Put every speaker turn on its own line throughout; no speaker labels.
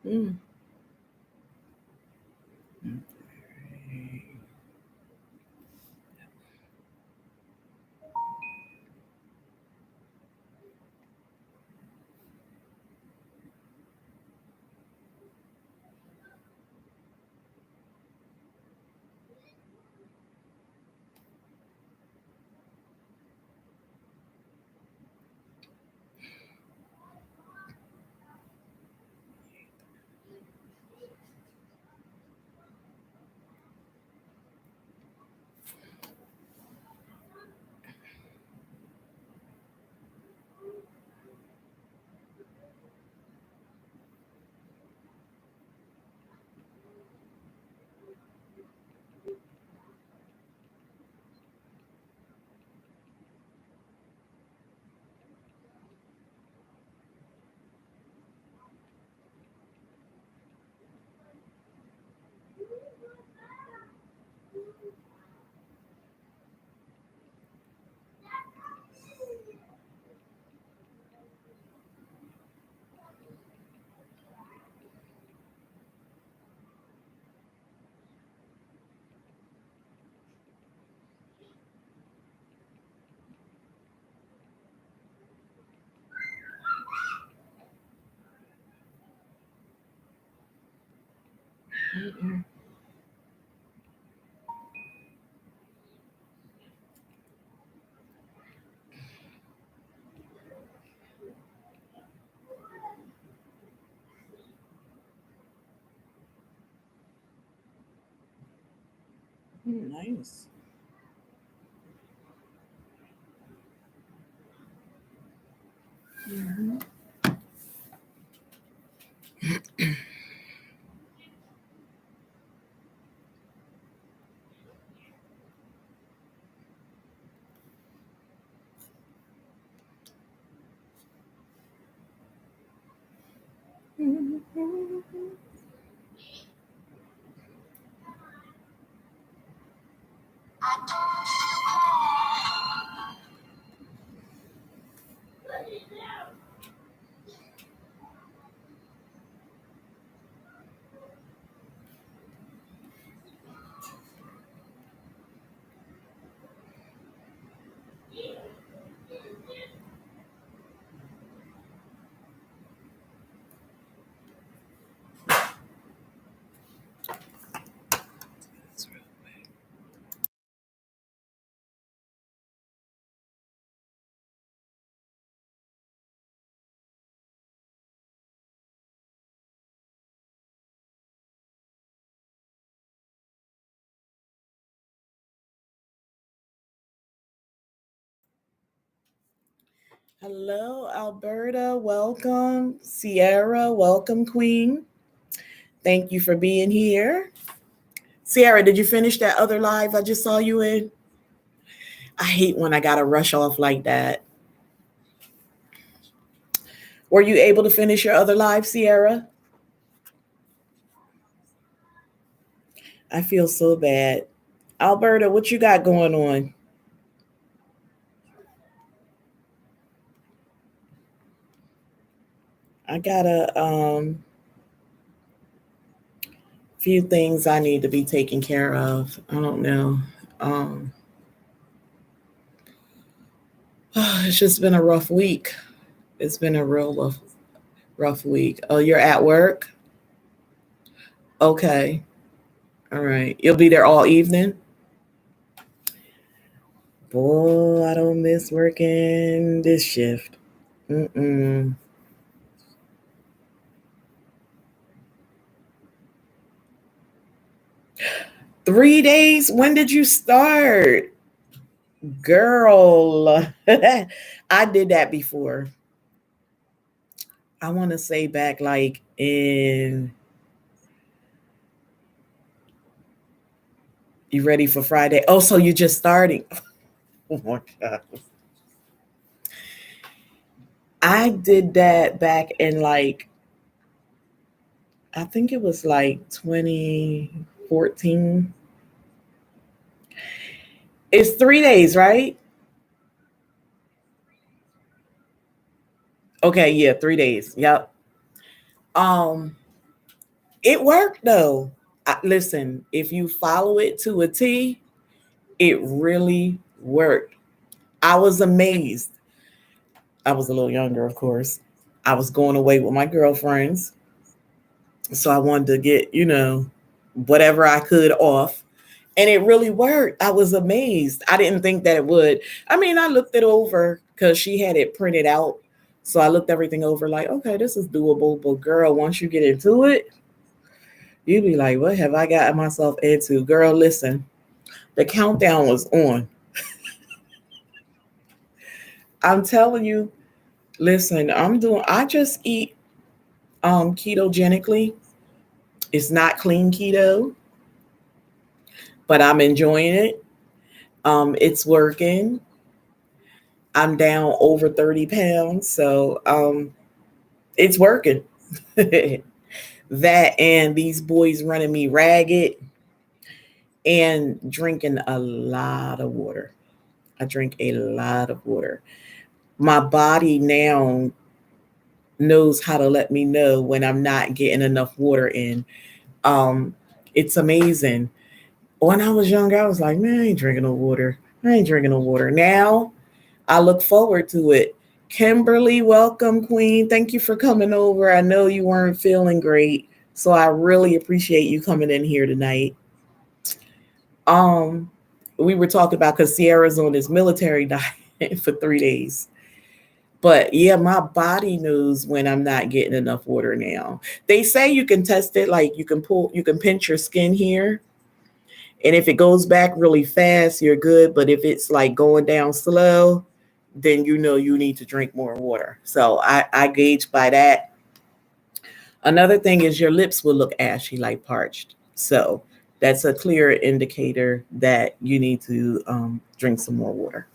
Mm. Mm-mm. Nice. Mhm. Hello, Alberta. Welcome. Sierra, welcome, Queen. Thank you for being here. Sierra, did you finish that other live I just saw you in? I hate when I gotta rush off like that. Were you able to finish your other live, Sierra? I feel so bad. Alberta, what you got going on? I got a few things I need to be taken care of. I don't know. Um, it's just been a rough week. It's been a real rough week. Oh, you're at work? Okay. All right. You'll be there all evening? Boy, I don't miss working this shift. Mm-mm. 3 days? When did you start? Girl, I did that before. I want to say back like in, you ready for Friday? Oh, so you're just starting. Oh my God. I did that back in like, I think it was like 2014. It's 3 days, right? Okay, yeah, 3 days. Yep. Um, It worked though. Listen, if you follow it to a T, it really worked. I was amazed. I was a little younger, of course. I was going away with my girlfriends. So I wanted to get, whatever I could off. And it really worked. I was amazed. I didn't think that it would. I mean, I looked it over because she had it printed out. So I looked everything over like, okay, this is doable. But girl, once you get into it, you'd be like, what have I gotten myself into? Girl, listen, the countdown was on. I'm telling you, listen, I just eat ketogenically. It's not clean keto, but I'm enjoying it. It's working. I'm down over 30 pounds, so it's working. That and these boys running me ragged and drinking a lot of water. I drink a lot of water. My body now knows how to let me know when I'm not getting enough water in. Um, it's amazing. When I was younger, I was like, man, I ain't drinking no water. I ain't drinking no water. Now I look forward to it. Kimberly, welcome, Queen. Thank you for coming over. I know you weren't feeling great, so I really appreciate you coming in here tonight. Um, we were talking about because Sierra's on this military diet for 3 days. But yeah, my body knows when I'm not getting enough water now. They say you can test it, like you can pinch your skin here. And if it goes back really fast, you're good. But if it's like going down slow, then you know you need to drink more water. So I gauge by that. Another thing is your lips will look ashy, like parched. So that's a clear indicator that you need to drink some more water.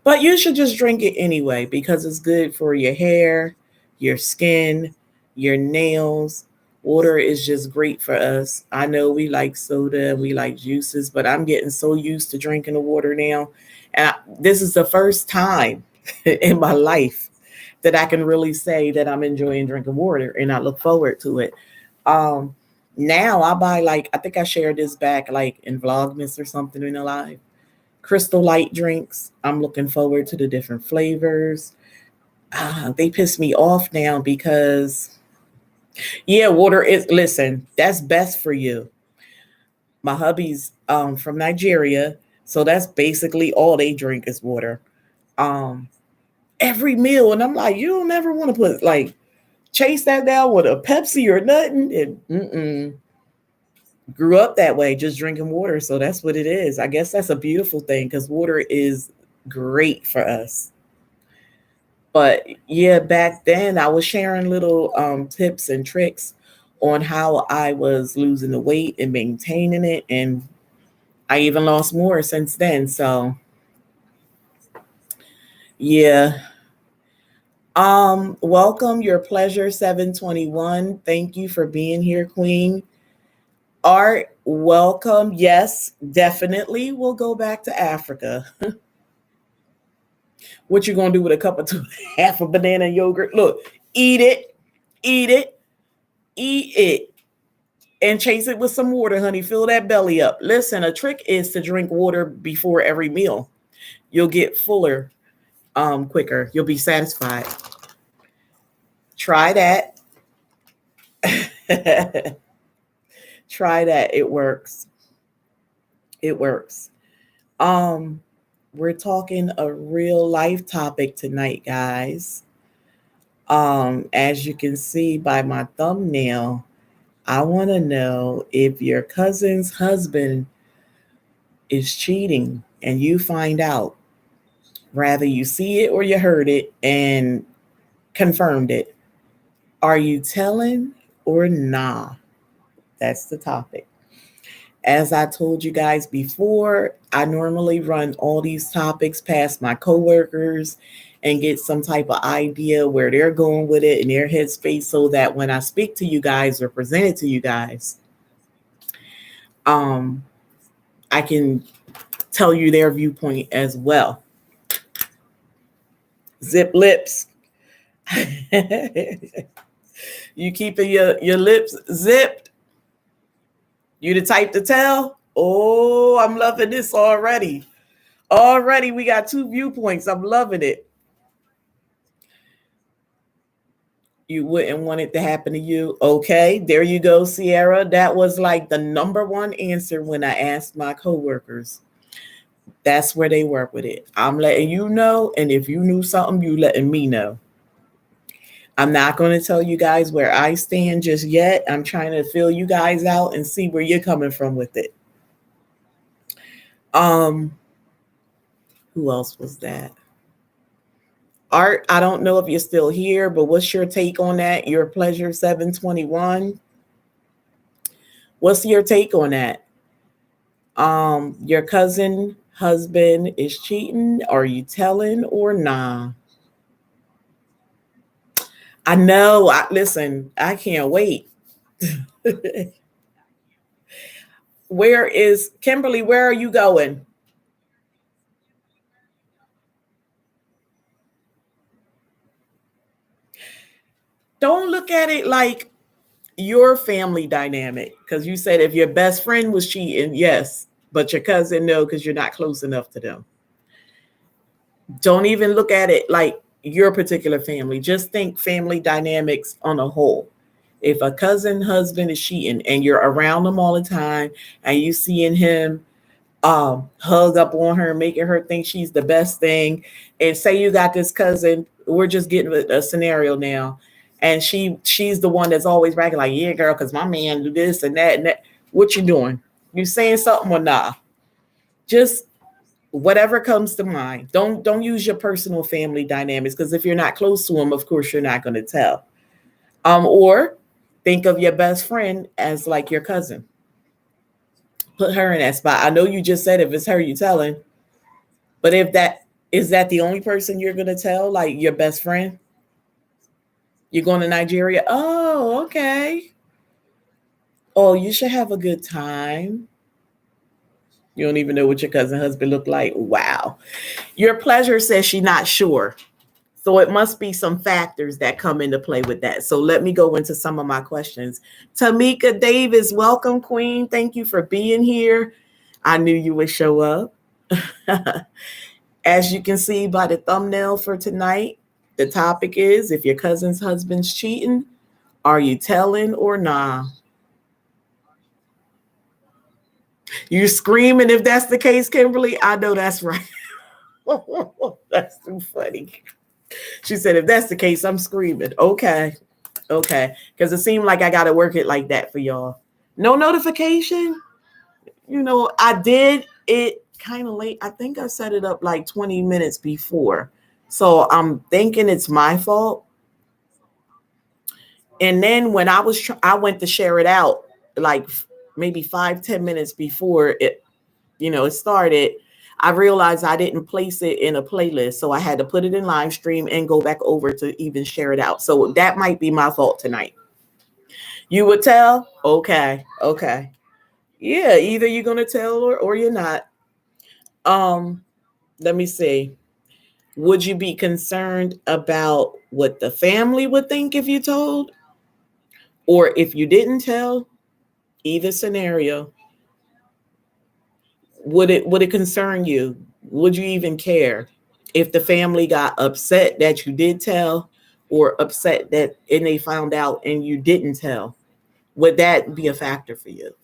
But you should just drink it anyway because it's good for your hair, your skin, your nails. Water is just great for us. I know we like soda and we like juices, but I'm getting so used to drinking the water now. This is the first time in my life that I can really say that I'm enjoying drinking water and I look forward to it. Um, Now I buy like I think I shared this back like in Vlogmas or something in a live. Crystal Light drinks. I'm looking forward to the different flavors. They piss me off now because yeah, water is listen, that's best for you. My hubby's from Nigeria, so that's basically all they drink is water. Um every meal and I'm like, you don't ever want to put like chase that down with a Pepsi or nothing. Grew up that way, just drinking water. So that's what it is. I guess that's a beautiful thing because water is great for us. But yeah, back then I was sharing little tips and tricks on how I was losing the weight and maintaining it. And I even lost more since then. So yeah. Welcome, your pleasure 721. Thank you for being here, Queen. Art, welcome. Yes, definitely. We'll go back to Africa. What you gonna do with a cup of two, half a banana yogurt? Look, eat it, eat it, eat it, and chase it with some water, honey. Fill that belly up. Listen, a trick is to drink water before every meal. You'll get fuller quicker. You'll be satisfied. Try that. Try that. It works. It works. Um, we're talking a real life topic tonight, guys. As you can see by my thumbnail, I want to know if your cousin's husband is cheating and you find out. Rather you see it or you heard it and confirmed it. Are you telling or nah? That's the topic. As I told you guys before, I normally run all these topics past my coworkers and get some type of idea where they're going with it in their headspace so that when I speak to you guys or present it to you guys, um, I can tell you their viewpoint as well. Zip lips. You keeping your lips zipped? You the type to tell? Oh, I'm loving this already. Already, we got two viewpoints. I'm loving it. You wouldn't want it to happen to you. Okay, there you go, Sierra. That was like the number one answer when I asked my coworkers. That's where they work with it. I'm letting you know, and if you knew something, you letting me know. I'm not going to tell you guys where I stand just yet. I'm trying to fill you guys out and see where you're coming from with it. Um, who else was that? Art, I don't know if you're still here, but what's your take on that? Your pleasure 721. What's your take on that? Your cousin husband is cheating. Are you telling or nah? I know. Listen, I can't wait. Where is Kimberly? Where are you going? Don't look at it like your family dynamic, because you said if your best friend was cheating, yes, but your cousin, no, because you're not close enough to them. Don't even look at it like your particular family. Just think family dynamics on a whole. If a cousin husband is cheating and you're around them all the time and you seeing him hug up on her, making her think she's the best thing, and say you got this cousin, we're just getting a scenario now, and she's the one that's always bragging like, yeah, girl, because my man do this and that and that. What you doing? You saying something or not? Just whatever comes to mind. Don't use your personal family dynamics, because if you're not close to them, of course you're not going to tell. Or think of your best friend as like your cousin. Put her in that spot. I know you just said if it's her, you telling, but if that is that the only person you're going to tell, like your best friend? You're going to Nigeria? Oh, okay. Oh, you should have a good time. You don't even know what your cousin husband looked like. Wow. Your pleasure says she's not sure. So it must be some factors that come into play with that. So let me go into some of my questions. Tamika Davis, welcome, Queen. Thank you for being here. I knew you would show up. As you can see by the thumbnail for tonight, the topic is if your cousin's husband's cheating, are you telling or nah? You screaming if that's the case, Kimberly? I know that's right. That's too funny. She said, if that's the case, I'm screaming. Okay. Okay. Because it seemed like I got to work it like that for y'all. No notification. I did it kind of late. I think I set it up like 20 minutes before. So I'm thinking it's my fault. And then when I went to share it out like maybe 5-10 minutes before it started. I realized I didn't place it in a playlist, so I had to put it in live stream and go back over to even share it out. So that might be my fault tonight. You would tell? Okay. Okay. Yeah, either you're gonna tell or you're not. Um, Let me see. Would you be concerned about what the family would think if you told? Or if you didn't tell? Either scenario. Would it concern you? Would you even care if the family got upset that you did tell, or upset that and they found out and you didn't tell? Would that be a factor for you?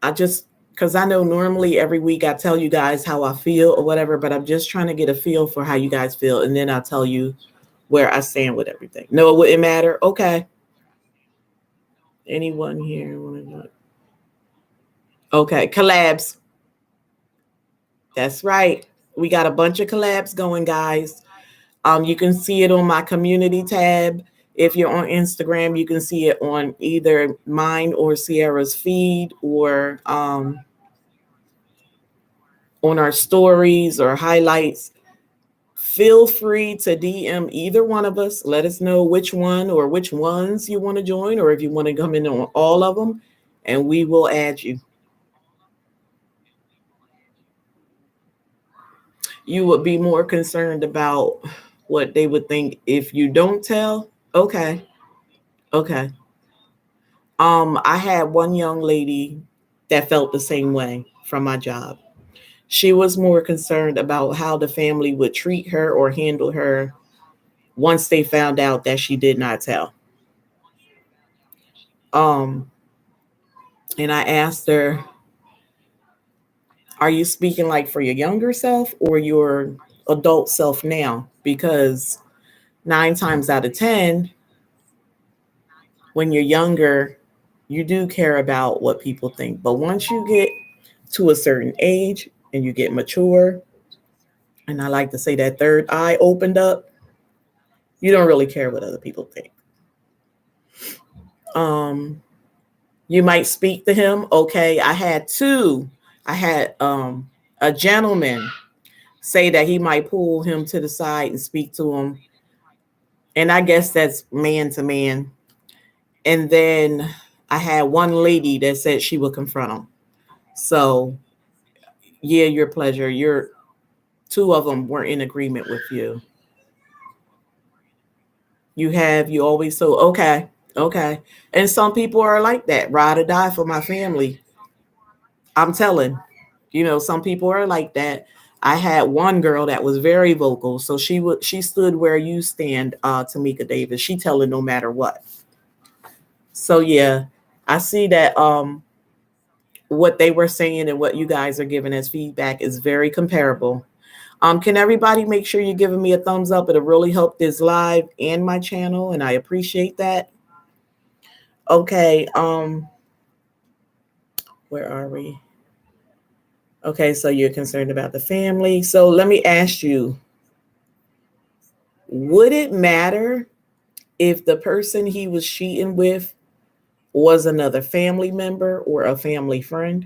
I just because I know normally every week I tell you guys how I feel or whatever, but I'm just trying to get a feel for how you guys feel, and then I'll tell you where I stand with everything. No, it wouldn't matter. Okay. Anyone here want to? Okay, collabs. That's right. We got a bunch of collabs going, guys. You can see it on my community tab. If you're on Instagram, you can see it on either mine or Sierra's feed, or on our stories or highlights. Feel free to DM either one of us. Let us know which one or which ones you want to join, or if you want to come in on all of them, and we will add you. You would be more concerned about what they would think if you don't tell. Okay. Okay. I had one young lady that felt the same way from my job. She was more concerned about how the family would treat her or handle her once they found out that she did not tell. Um, and I asked her, are you speaking like for your younger self or your adult self now? Because 9 times out of 10, when you're younger, you do care about what people think. But once you get to a certain age and you get mature, and I like to say that third eye opened up, you don't really care what other people think. Um, you might speak to him. Okay, I had a gentleman say that he might pull him to the side and speak to him. And I guess that's man to man. And then I had one lady that said she would confront him. So yeah, your pleasure. Your two of them were in agreement with you. You always so okay, okay. And some people are like that, ride or die for my family. I'm telling, some people are like that. I had one girl that was very vocal, so she stood where you stand, Tamika Davis. She telling no matter what. So yeah, I see that what they were saying and what you guys are giving as feedback is very comparable. Can everybody make sure you're giving me a thumbs up? It'll really help this live and my channel, and I appreciate that. Okay, where are we? Okay, so you're concerned about the family. So let me ask you, would it matter if the person he was cheating with was another family member or a family friend?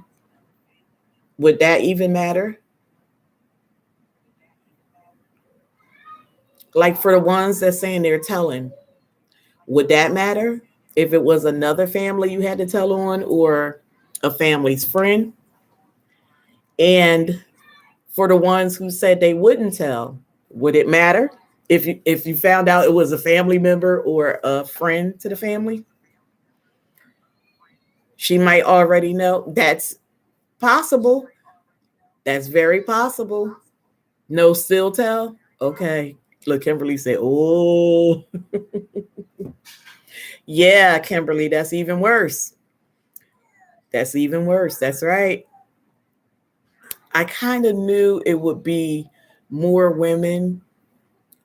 Would that even matter? Like for the ones that saying they're telling, would that matter if it was another family you had to tell on or a family's friend? And for the ones who said they wouldn't tell, would it matter if you found out it was a family member or a friend to the family? She might already know. That's possible. That's very possible. No, still tell. Okay. Look, Kimberly said, "Oh, yeah, Kimberly, that's even worse. That's even worse. That's right." I kind of knew it would be more women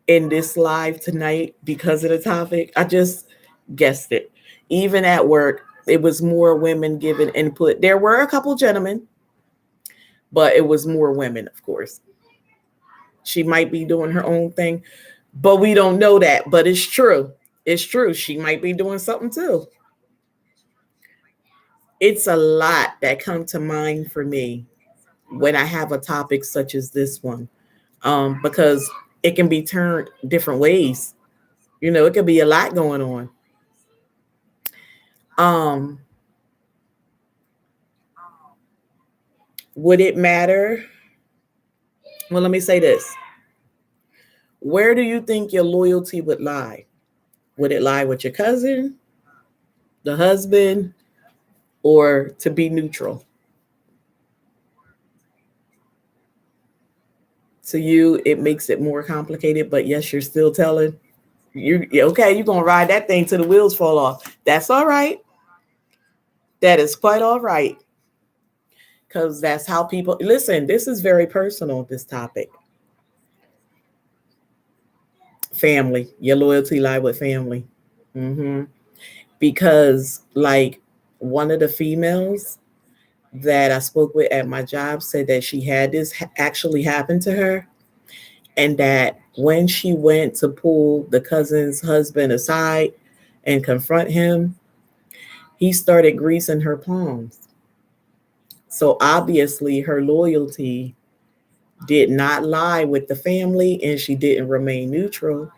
in this live tonight because of the topic. I just guessed it. Even at work, it was more women giving input. There were a couple gentlemen, but it was more women, of course. She might be doing her own thing, but we don't know that. But it's true. It's true. She might be doing something too. It's a lot that come to mind for me when I have a topic such as this one, because it can be turned different ways. It could be a lot going on. Um, would it matter? Well, let me say this. Where do you think your loyalty would lie? Would it lie with your cousin, the husband, or to be neutral? To you, it makes it more complicated, but yes, you're still telling. Okay, you're gonna ride that thing till the wheels fall off. That's all right. That is quite all right. Because that's how people listen. This is very personal, this topic. Family. Your loyalty lie with family. Mm-hmm. Because like one of the females that I spoke with at my job said that she had this actually happen to her, and that when she went to pull the cousin's husband aside and confront him, he started greasing her palms. So obviously her loyalty did not lie with the family and she didn't remain neutral.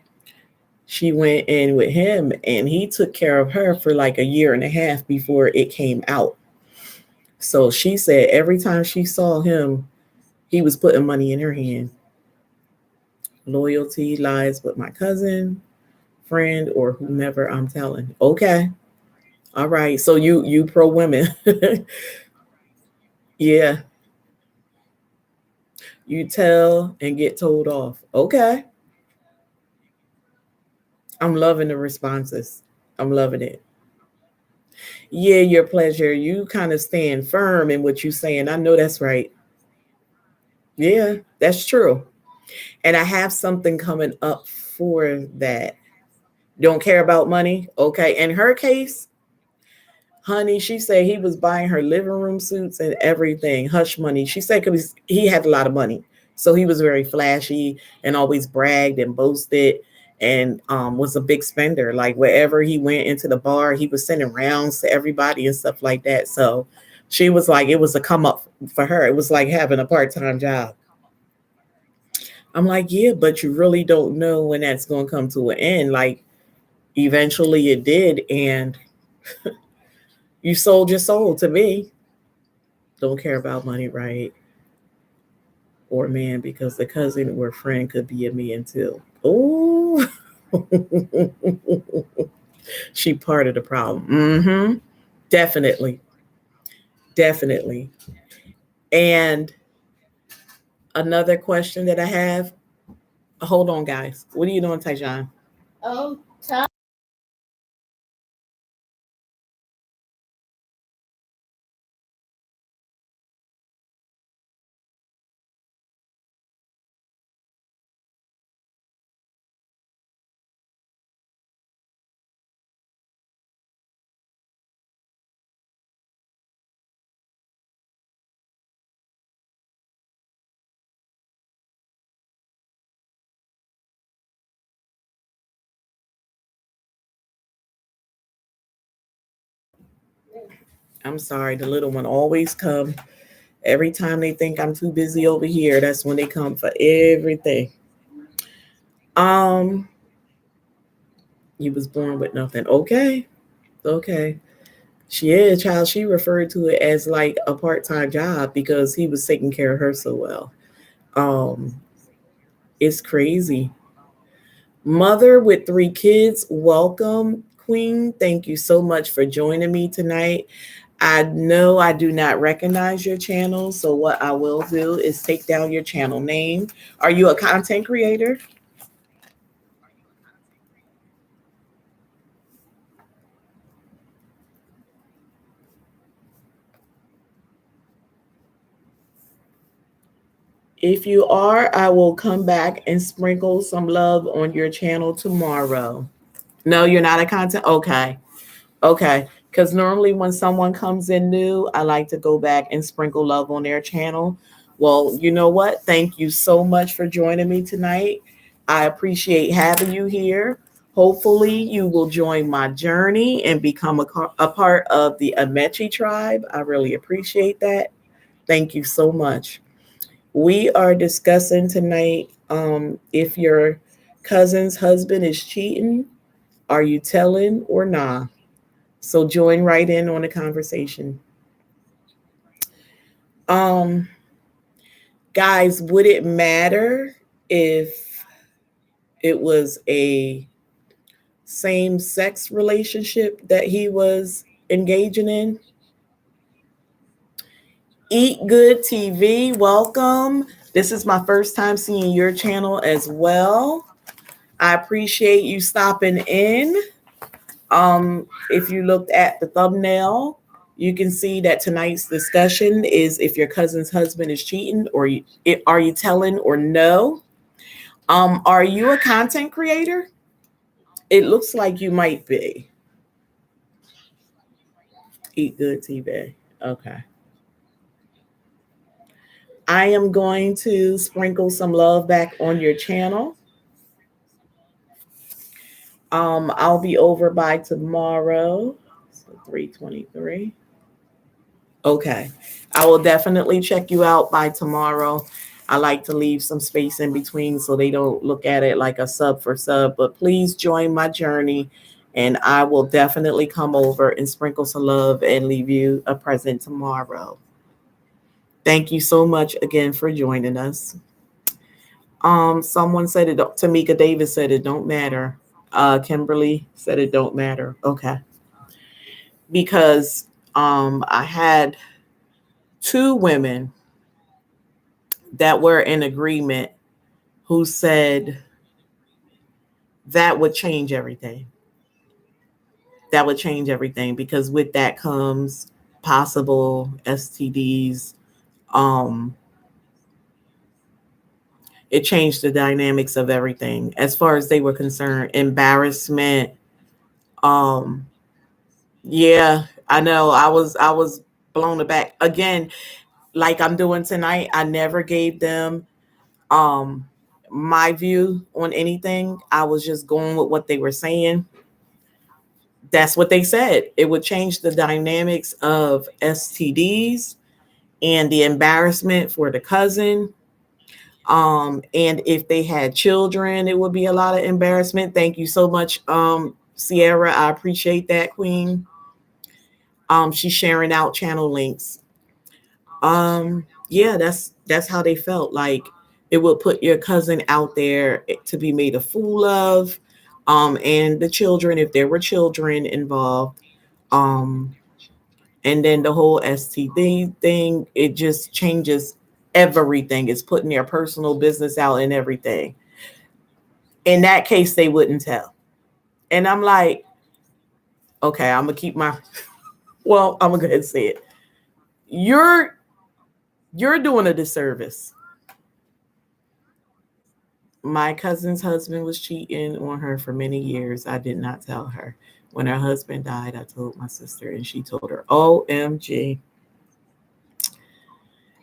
She went in with him and he took care of her for like a year and a half before it came out. So she said every time she saw him, he was putting money in her hand. Loyalty lies with my cousin. friend or whomever I'm telling. Okay. All right. So you pro women. Yeah. You tell and get told off. Okay. I'm loving the responses. I'm loving it. Yeah, your pleasure. You kind of stand firm in what you're saying. I know that's right. Yeah, that's true. And I have something coming up for that. Don't care about money? Okay. In her case, honey, she said he was buying her living room suits and everything, hush money. She said because he had a lot of money. So he was very flashy and always bragged and boasted and was a big spender. Like wherever he went into the bar, he was sending rounds to everybody and stuff like that. So she was like, it was a come up for her. It was like having a part time job. I'm like, yeah, but you really don't know when that's going to come to an end. Like eventually it did. And you sold your soul to me. Don't care about money, right? Or man, because the cousin or friend could be a man too. Oh, she part of the problem. Mm-hmm. Definitely. Definitely. And another question that I have. Hold on, guys. What are you doing, Tyjon? Oh, I'm sorry. The little one always come every time they think I'm too busy over here. That's when they come for everything. Um, you was born with nothing. Okay. Okay. She is, child. She referred to it as like a part-time job because he was taking care of her so well. Um, it's crazy. Mother with three kids, welcome, Queen. Thank you so much for joining me tonight. I know I do not recognize your channel, so what I will do is take down your channel name. Are you a content creator? If you are, I will come back and sprinkle some love on your channel tomorrow. No, you're not a content. Okay. Okay. Because normally when someone comes in new, I like to go back and sprinkle love on their channel. Well, you know what? Thank you so much for joining me tonight. I appreciate having you here. Hopefully, you will join my journey and become a part of the Amaechi tribe. I really appreciate that. Thank you so much. We are discussing tonight if your cousin's husband is cheating, are you telling or nah? So join right in on the conversation. Um, guys, would it matter if it was a same sex relationship that he was engaging in? Eat Good TV, welcome. This is my first time seeing your channel as well. I appreciate you stopping in. If you looked at the thumbnail, you can see that tonight's discussion is if your cousin's husband is cheating, or are you telling or no? Are you a content creator? It looks like you might be. Eat Good TV. Okay. I am going to sprinkle some love back on your channel. I'll be over by tomorrow. So 3:23. Okay. I will definitely check you out by tomorrow. I like to leave some space in between so they don't look at it like a sub for sub. But please join my journey and I will definitely come over and sprinkle some love and leave you a present tomorrow. Thank you so much again for joining us. Someone said it, Tamika Davis said it don't matter. Kimberly said it don't matter. Okay. Because I had two women that were in agreement who said that would change everything. That would change everything because with that comes possible STDs. Um, it changed the dynamics of everything as far as they were concerned. Embarrassment. Um, yeah, I know. I was blown aback again, like I'm doing tonight. I never gave them um my view on anything. I was just going with what they were saying. That's what they said. It would change the dynamics of STDs and the embarrassment for the cousin. And if they had children, it would be a lot of embarrassment. Thank you so much, Sierra. I appreciate that, Queen. She's sharing out channel links. Yeah, that's how they felt. Like it would put your cousin out there to be made a fool of. And the children, if there were children involved. Um, and then the whole STD thing, it just changes everything. It's putting their personal business out and everything. In that case, they wouldn't tell. And I'm like, okay, I'm gonna keep my well, I'm gonna go ahead and say it. You're you're doing a disservice. My cousin's husband was cheating on her for many years. I did not tell her. When her husband died, I told my sister and she told her, OMG.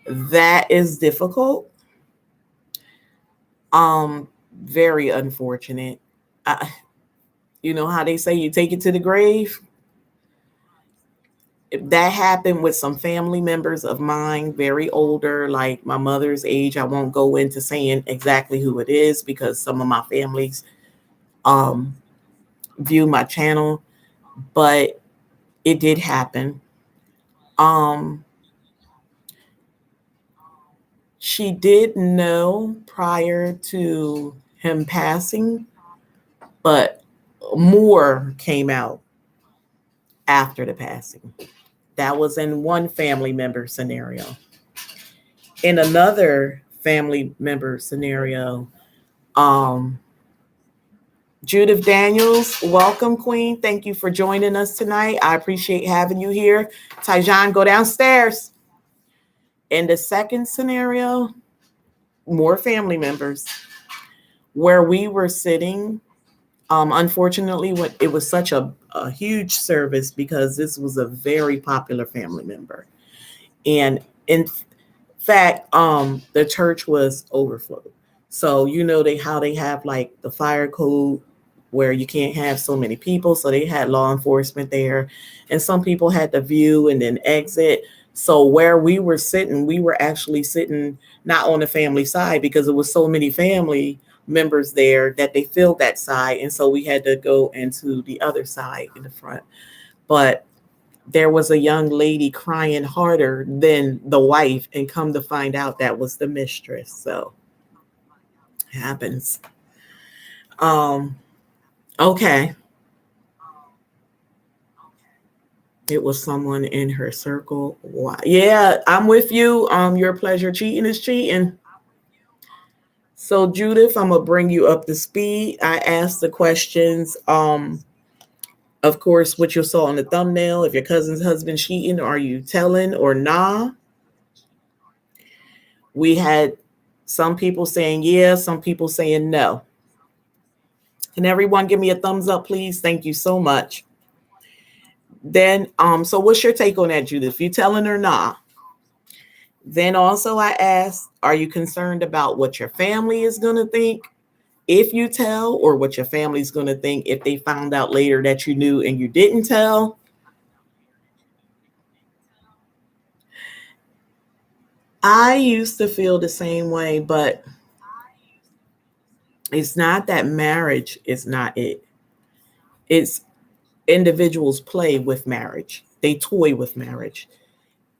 That is difficult. Very unfortunate. I, you know how they say you take it to the grave? That happened with some family members of mine, very older, like my mother's age. I won't go into saying exactly who it is because some of my families um, view my channel, but it did happen. Um, she did know prior to him passing, but more came out after the passing. That was in one family member scenario. In another family member scenario, um, Judith Daniels, welcome, Queen. Thank you for joining us tonight. I appreciate having you here. Tyjon, go downstairs. In the second scenario, more family members where we were sitting. Unfortunately, what it was such a huge service because this was a very popular family member. And in fact, the church was overflowed. So you know they how they have like the fire code where you can't have so many people. So they had law enforcement there, and some people had to view and then exit. So where we were sitting, we were actually sitting not on the family side because it was so many family members there that they filled that side, and so we had to go into the other side in the front. But there was a young lady crying harder than the wife, and come to find out that was the mistress. So it happens. Um, okay. It was someone in her circle. Why? Yeah, I'm with you. Your pleasure. Cheating is cheating. So Judith, I'm gonna bring you up to speed. I asked the questions. Of course, what you saw on the thumbnail. If your cousin's husband cheating, are you telling or nah? We had some people saying yeah, some people saying no. Can everyone give me a thumbs up, please? Thank you so much. Then, so what's your take on that, Judith? You telling or not? Then also I asked, are you concerned about what your family is gonna think if you tell, or what your family's gonna think if they found out later that you knew and you didn't tell? I used to feel the same way, but it's not that marriage is not it. It's individuals play with marriage. They toy with marriage.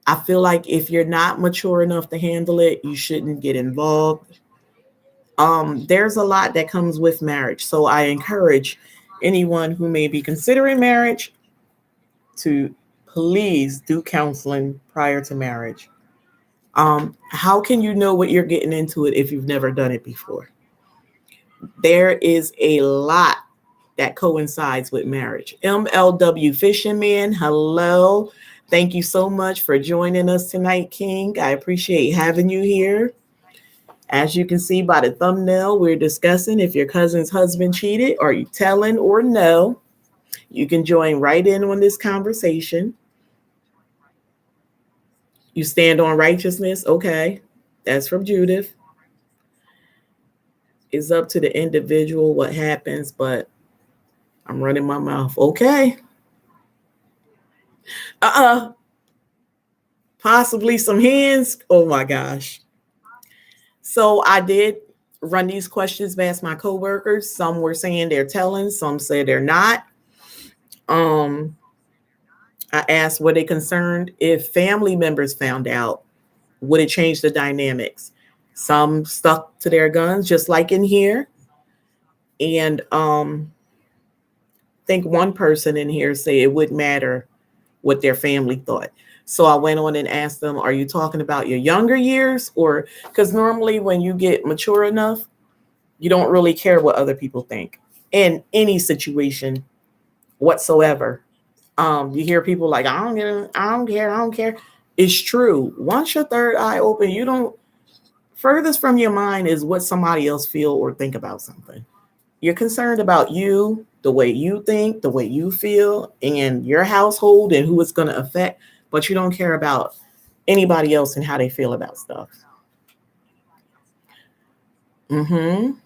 I feel like if you're not mature enough to handle it, you shouldn't get involved. There's a lot that comes with marriage. So I encourage anyone who may be considering marriage to please do counseling prior to marriage. How can you know what you're getting into it if you've never done it before? There is a lot that coincides with marriage. MLW Fishing Man, hello. Thank you so much for joining us tonight, King. I appreciate having you here. As you can see by the thumbnail, we're discussing if your cousin's husband cheated, are you telling or no? You can join right in on this conversation. You stand on righteousness. Okay. That's from Judith. It's up to the individual what happens, but I'm running my mouth. Okay. Possibly some hands. Oh my gosh. So I did run these questions past my coworkers. Some were saying they're telling, some said they're not. I asked, were they concerned if family members found out? Would it change the dynamics? Some stuck to their guns, just like in here. And I think one person in here said it wouldn't matter what their family thought. So I went on and asked them, are you talking about your younger years? Or because normally when you get mature enough, you don't really care what other people think in any situation whatsoever. You hear people like, I don't care. It's true. Once your third eye open, you don't, furthest from your mind is what somebody else feel or think about something. You're concerned about you, the way you think, the way you feel, and your household and who it's going to affect, but you don't care about anybody else and how they feel about stuff. Don't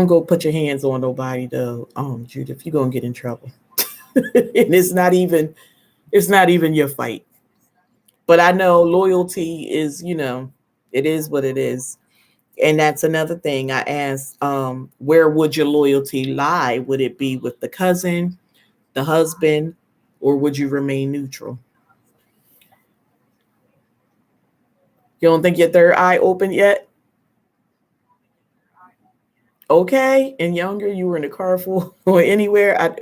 go put your hands on nobody though, Judith. You're gonna get in trouble. And it's not even your fight. But I know loyalty is, it is what it is. And that's another thing I asked, where would your loyalty lie? Would it be with the cousin, the husband, or would you remain neutral? You don't think your third eye open yet? Okay. And younger, you were in the car full or anywhere.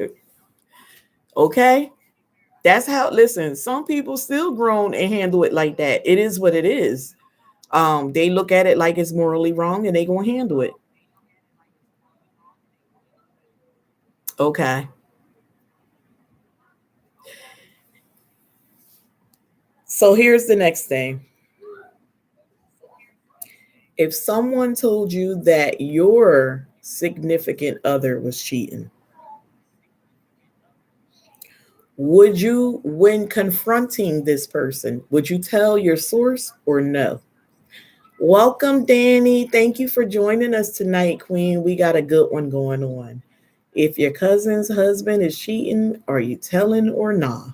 Okay. That's how, listen, some people still grown and handle it like that. It is what it is. They look at it like it's morally wrong and they gonna handle it. Okay. So here's the next thing. If someone told you that your significant other was cheating, would you, when confronting this person, would you tell your source or no? Welcome, Danny. Thank you for joining us tonight, Queen. We got a good one going on. If your cousin's husband is cheating, are you telling or not?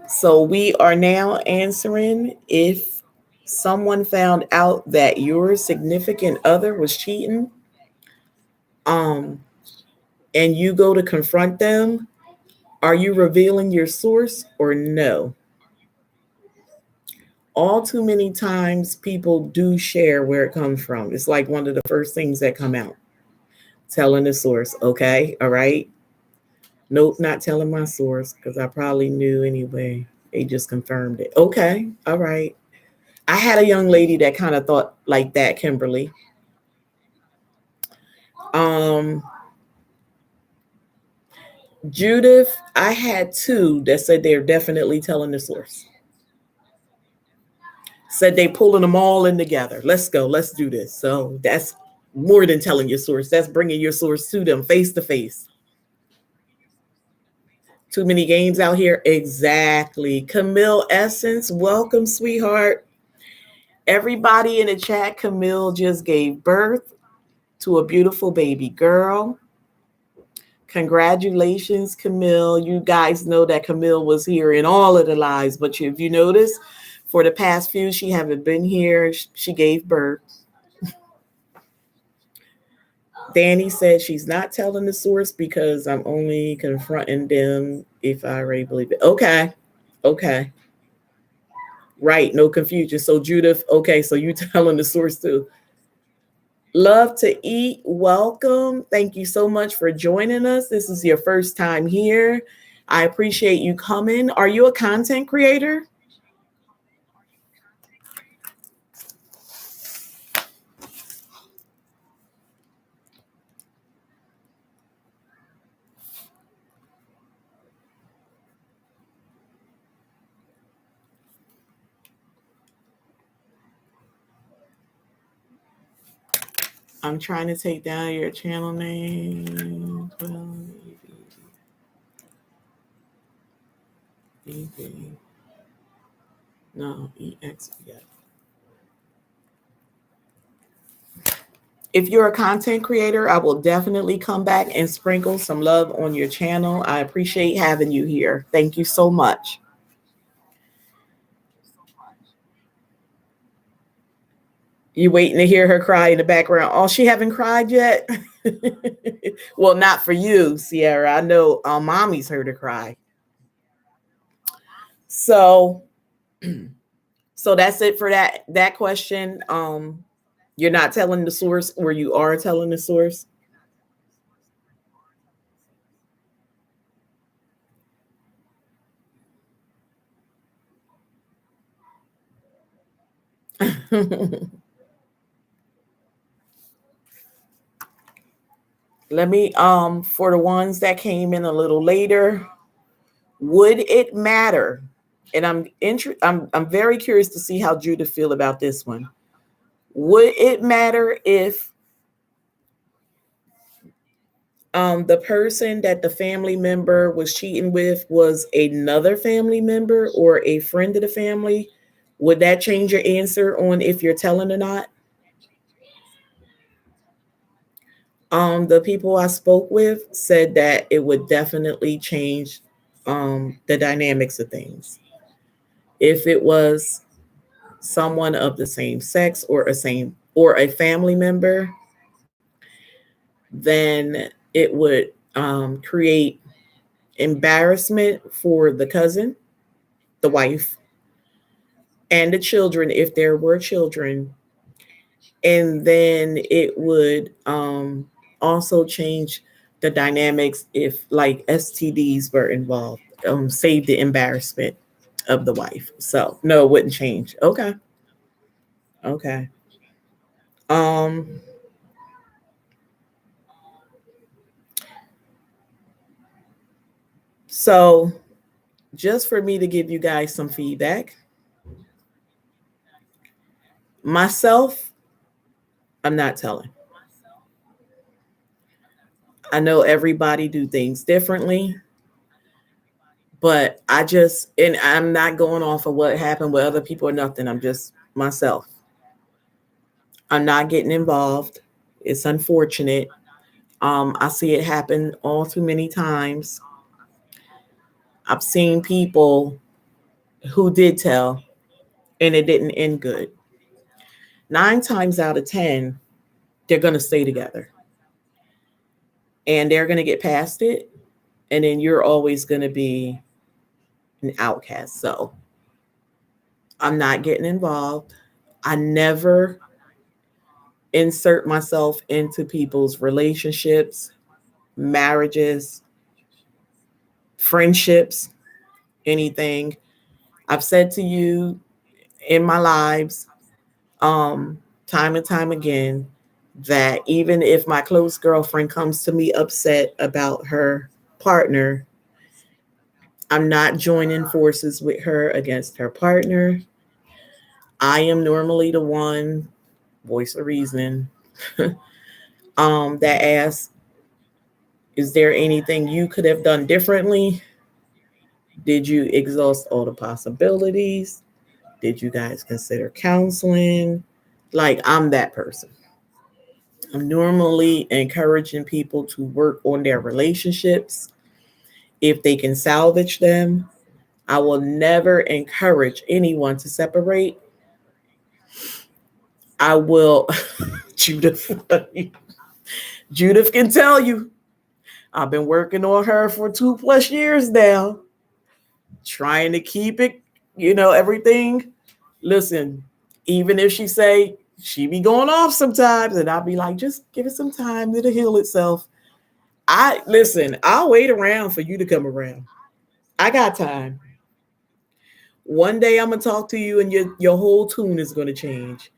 So we are now answering if someone found out that your significant other was cheating, um, and you go to confront them, are you revealing your source or no? All too many times people do share where it comes from. It's like one of the first things that come out. Telling the source, okay, all right. Nope, not telling my source because I probably knew anyway. They just confirmed it. Okay, all right. I had a young lady that kind of thought like that, Kimberly. Um, Judith, I had two that said they're definitely telling the source. Said they pulling them all in together. Let's go. Let's do this. So that's more than telling your source. That's bringing your source to them face to face. Too many games out here. Exactly. Camille Essence, welcome, sweetheart. Everybody in the chat, Camille just gave birth to a beautiful baby girl. Congratulations, Camille. You guys know that Camille was here in all of the lives, but if you notice, for the past few, she haven't been here. She gave birth. Danny said she's not telling the source because I'm only confronting them if I already believe it. Okay. Okay. Right. No confusion. So Judith, okay, so you telling the source too. Love to eat. Welcome. Thank you so much for joining us. This is your first time here. I appreciate you coming. Are you a content creator? I'm trying to take down your channel name. 12 EV. No, EXPF. If you're a content creator, I will definitely come back and sprinkle some love on your channel. I appreciate having you here. Thank you so much. You waiting to hear her cry in the background. Oh, she haven't cried yet? Well, not for you, Sierra. I know mommy's heard her cry. So so that's it for that question. You're not telling the source, or you are telling the source? Let me for the ones that came in a little later, would it matter? And I'm very curious to see how Judith feel about this one. Would it matter if the person that the family member was cheating with was another family member or a friend of the family? Would that change your answer on if you're telling or not? The people I spoke with said that it would definitely change the dynamics of things. If it was someone of the same sex or a family member, then it would create embarrassment for the cousin, the wife, and the children if there were children. And then it would also change the dynamics if like STDs were involved. Save the embarrassment of the wife. So no, it wouldn't change. Okay. Okay. Um, so just for me to give you guys some feedback, myself, I'm not telling. I know everybody do things differently, but and I'm not going off of what happened with other people or nothing. I'm just myself. I'm not getting involved. It's unfortunate. I see it happen all too many times. I've seen people who did tell and it didn't end good. 9 times out of 10, they're going to stay together and they're going to get past it. And then you're always going to be an outcast. So I'm not getting involved. I never insert myself into people's relationships, marriages, friendships, anything. I've said to you in my lives, time and time again, that even if my close girlfriend comes to me upset about her partner, I'm not joining forces with her against her partner. I am normally the one, voice of reason, that asks, is there anything you could have done differently? Did you exhaust all the possibilities? Did you guys consider counseling? Like, I'm that person. I'm normally encouraging people to work on their relationships if they can salvage them. I will never encourage anyone to separate. I will, Judith, Judith can tell you, I've been working on her for 2+ years now, trying to keep it, everything. Listen, even if she say, She be going off sometimes, and I'll be like, just give it some time, it'll heal itself. I listen, I'll wait around for you to come around. I got time. One day I'm gonna talk to you and your whole tune is gonna change.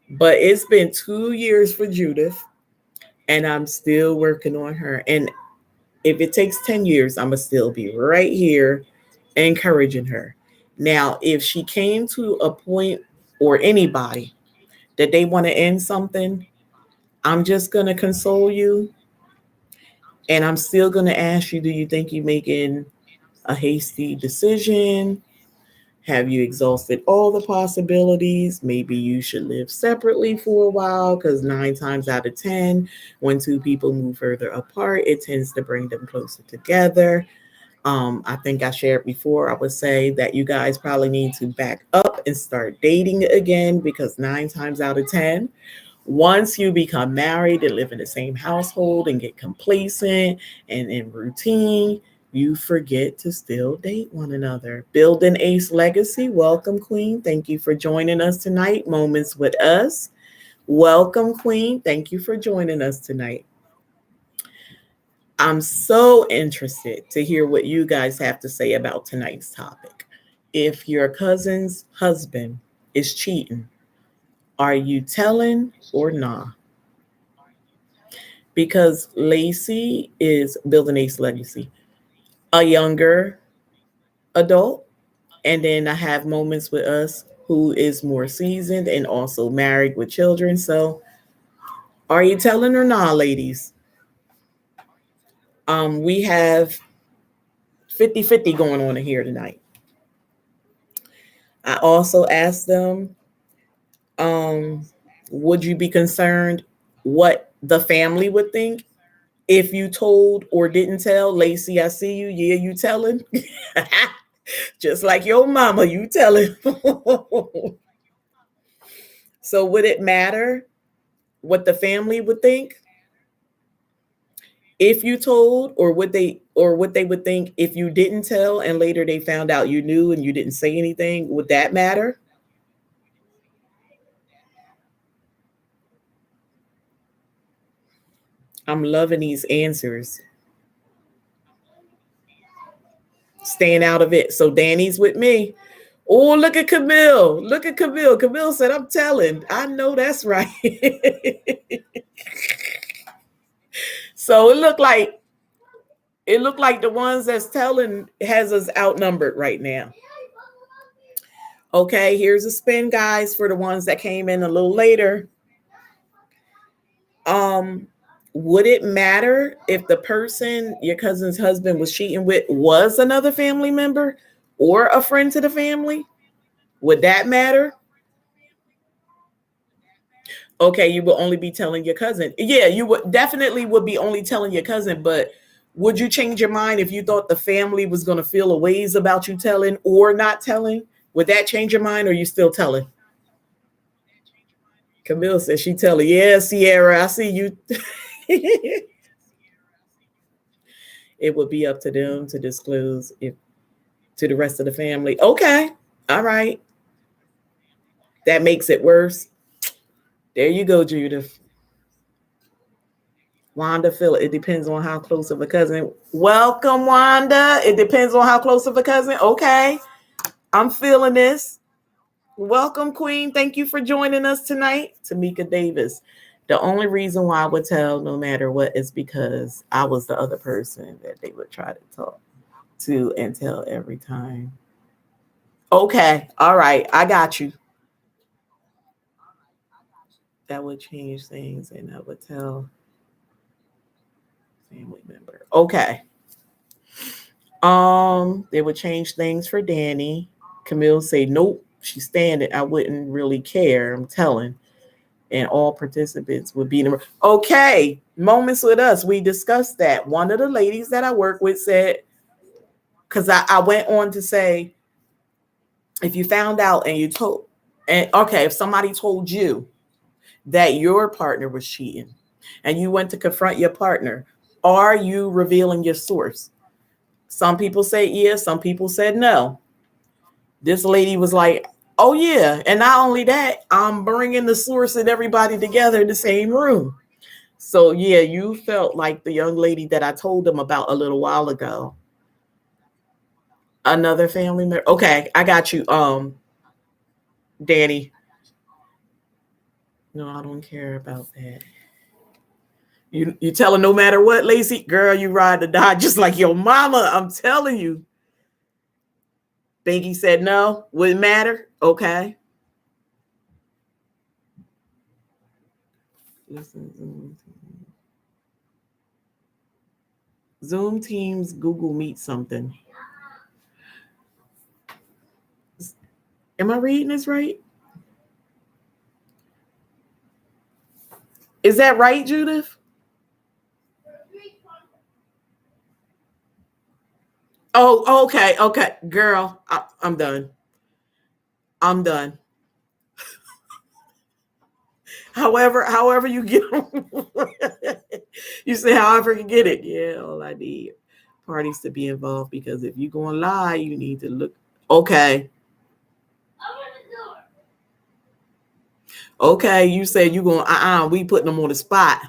But it's been 2 years for Judith, and I'm still working on her. And if it takes 10 years, I'm gonna still be right here encouraging her. Now, if she came to a point, or anybody, that they want to end something, I'm just gonna console you, and I'm still gonna ask you, do you think you're making a hasty decision? Have you exhausted all the possibilities? Maybe you should live separately for a while, because 9 times out of 10, when two people move further apart, it tends to bring them closer together. I think I shared before, I would say that you guys probably need to back up and start dating again, because 9 times out of 10, once you become married and live in the same household and get complacent and in routine, you forget to still date one another. Build an ace legacy. Welcome, Queen. Thank you for joining us tonight. Moments with us. Welcome, Queen. Thank you for joining us tonight. I'm so interested to hear what you guys have to say about tonight's topic. If your cousin's husband is cheating, are you telling or nah? Because Lacey is building ace legacy, a younger adult. And then I have moments with us who is more seasoned and also married with children. So are you telling or not, ladies? We have 50-50 going on in here tonight. I also asked them, um, would you be concerned what the family would think if you told or didn't tell? Lacey, I see you. Yeah, you telling. Just like your mama, you telling. So would it matter what the family would think if you told, or what they would think if you didn't tell and later they found out you knew and you didn't say anything? Would that matter? I'm loving these answers. Staying out of it. So Danny's with me. Oh, look at Camille. Look at Camille. Camille said, I'm telling. I know that's right. So it looked like the ones that's telling has us outnumbered right now. Okay, here's a spin, guys, for the ones that came in a little later. Um, would it matter if the person your cousin's husband was cheating with was another family member or a friend to the family? Would that matter? Okay, you will only be telling your cousin. Yeah, you would definitely would be only telling your cousin, but would you change your mind if you thought the family was going to feel a ways about you telling or not telling? Would that change your mind, or you still telling? Camille says she telling. Yeah, Sierra, I see you. It would be up to them to disclose if to the rest of the family. Okay, all right. That makes it worse. There you go, Judith. Wanda, feel it depends on how close of a cousin. Welcome, Wanda. It depends on how close of a cousin. Okay, I'm feeling this. Welcome, Queen. Thank you for joining us tonight. Tamika Davis. The only reason why I would tell no matter what is because I was the other person that they would try to talk to and tell every time. Okay, all right, I got you. That would change things, and I would tell family member. Okay. They would change things for Danny. Camille say, nope, she's standing. I wouldn't really care. I'm telling. And all participants would be in the room. Okay. Moments with us. We discussed that. One of the ladies that I work with said, because I went on to say, if you found out and you told, and okay, if somebody told you that your partner was cheating and you went to confront your partner, are you revealing your source? Some people say yes, some people said no. This lady was like, Oh yeah, and not only that, I'm bringing the source and everybody together in the same room. So yeah, you felt like the young lady that I told them about a little while ago. Another family member. Okay, I got you. Danny. No, I don't care about that. You tell her no matter what, Lacey, girl, you ride or die just like your mama. I'm telling you. Binky said no, wouldn't matter. Okay. Listen, Zoom Teams, Google Meet something. Am I reading this right? Is that right, Judith? Oh, okay, okay, girl, I'm done. I'm done. However you get you say however you get it. Yeah, all I need parties to be involved because if you're gonna lie, you need to look okay. Okay, you said you going we putting them on the spot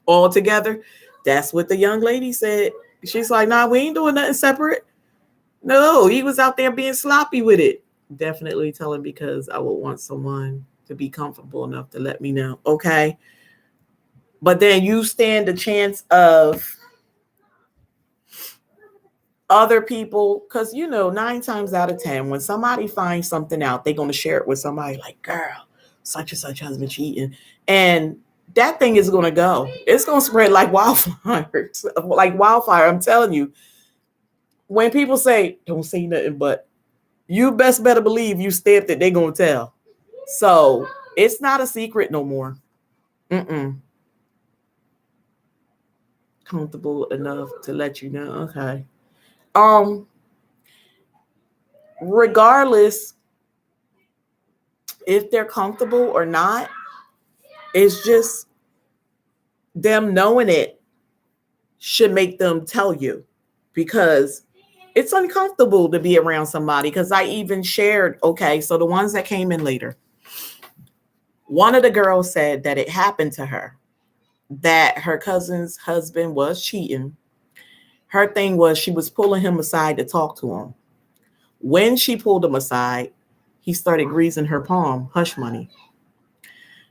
all together. That's what the young lady said. She's like, nah, we ain't doing nothing separate. No, he was out there being sloppy with it. Definitely tell him because I would want someone to be comfortable enough to let me know. Okay. But then you stand a chance of other people, because 9 times out of 10, when somebody finds something out, they're going to share it with somebody like, girl, such and such has been cheating. And that thing is going to go. It's going to spread like wildfire. Like wildfire. I'm telling you, when people say, don't say nothing, but you best better believe you stamped it, they're going to tell. So it's not a secret no more. Mm-mm. Comfortable enough to let you know. Okay. Um, Regardless if they're comfortable or not, it's just them knowing it should make them tell you because it's uncomfortable to be around somebody. Because I even shared, okay, so the ones that came in later, one of the girls said that it happened to her, that her cousin's husband was cheating. Her thing was she was pulling him aside to talk to him. When she pulled him aside, he started greasing her palm, hush money.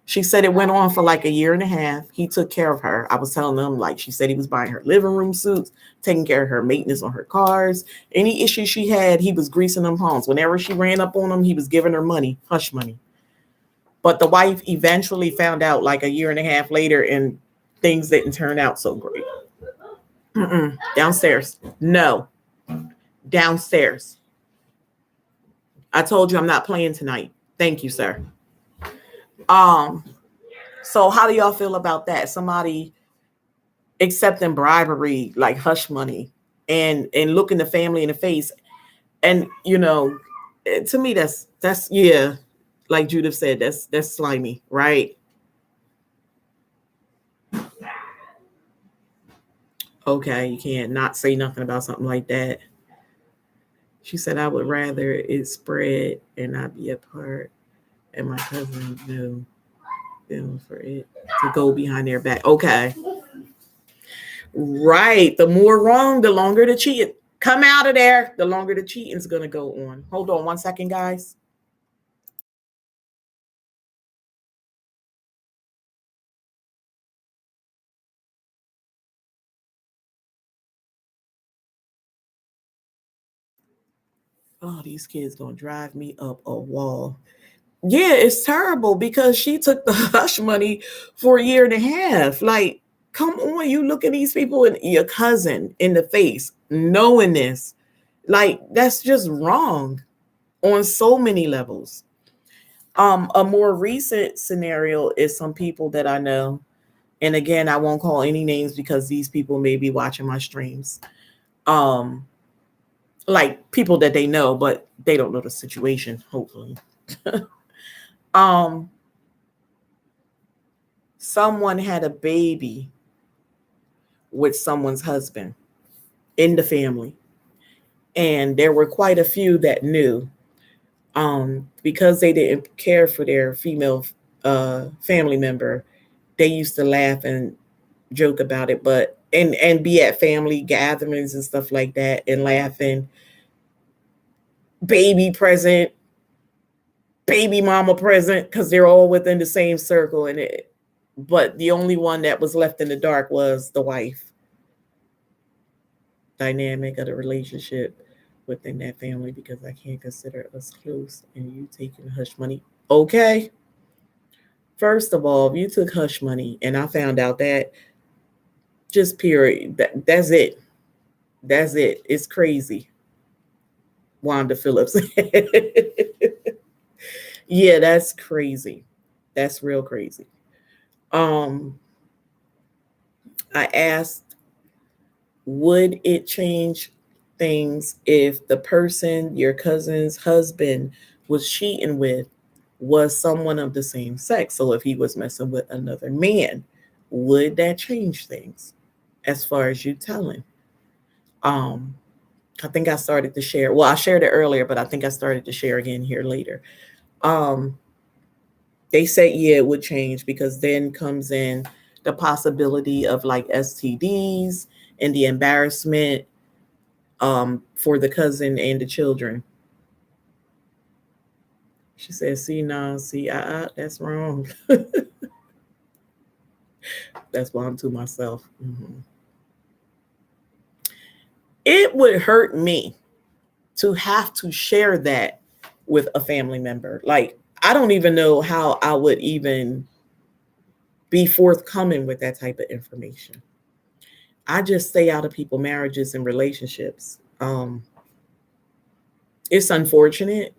She said it went on for like a year and a half. He took care of her. I was telling them, like, she said he was buying her living room suits, taking care of her maintenance on her cars. Any issues she had, he was greasing them palms. Whenever she ran up on him, he was giving her money, hush money. But the wife eventually found out like a year and a half later, and things didn't turn out so great. Downstairs. No, downstairs. I told you I'm not playing tonight. Thank you, sir. Um, so how do y'all feel about that? Somebody accepting bribery like hush money and looking the family in the face. And to me that's yeah, like Judith said, that's slimy, right? Okay, you can't not say nothing about something like that. She said I would rather it spread and not be a part, and my cousin knew them for it to go behind their back. Okay. Right. The more wrong, the longer the cheating. Come out of there, the longer the cheating's gonna go on. Hold on 1 second, guys. Oh, these kids gonna drive me up a wall. Yeah, it's terrible because she took the hush money for a year and a half. Like, come on, you look at these people and your cousin in the face, knowing this. Like, that's just wrong on so many levels. A more recent scenario is some people that I know, and again, I won't call any names because these people may be watching my streams. Um, like people that they know, but they don't know the situation, hopefully. um Someone had a baby with someone's husband in the family, and there were quite a few that knew. Because they didn't care for their female family member, they used to laugh and joke about it, but and be at family gatherings and stuff like that and laughing, baby present, baby mama present, because they're all within the same circle. And it, but the only one that was left in the dark was the wife dynamic of the relationship within that family, because I can't consider us close and you taking hush money. Okay. First of all, if you took hush money and I found out that, just period, that's it. That's it. It's crazy. Wanda Phillips. Yeah, that's crazy. That's real crazy. Um, I asked, would it change things if the person your cousin's husband was cheating with was someone of the same sex? So if he was messing with another man, would that change things as far as you telling? Um, I think I started to share. Well, I shared it earlier, but I think I started to share again here later. Um, they said, yeah, it would change, because then comes in the possibility of like STDs and the embarrassment for the cousin and the children. She said, see, no, see, that's wrong. That's why I'm to myself. Mm-hmm. It would hurt me to have to share that with a family member. Like, I don't even know how I would even be forthcoming with that type of information. I just stay out of people's marriages and relationships. It's unfortunate.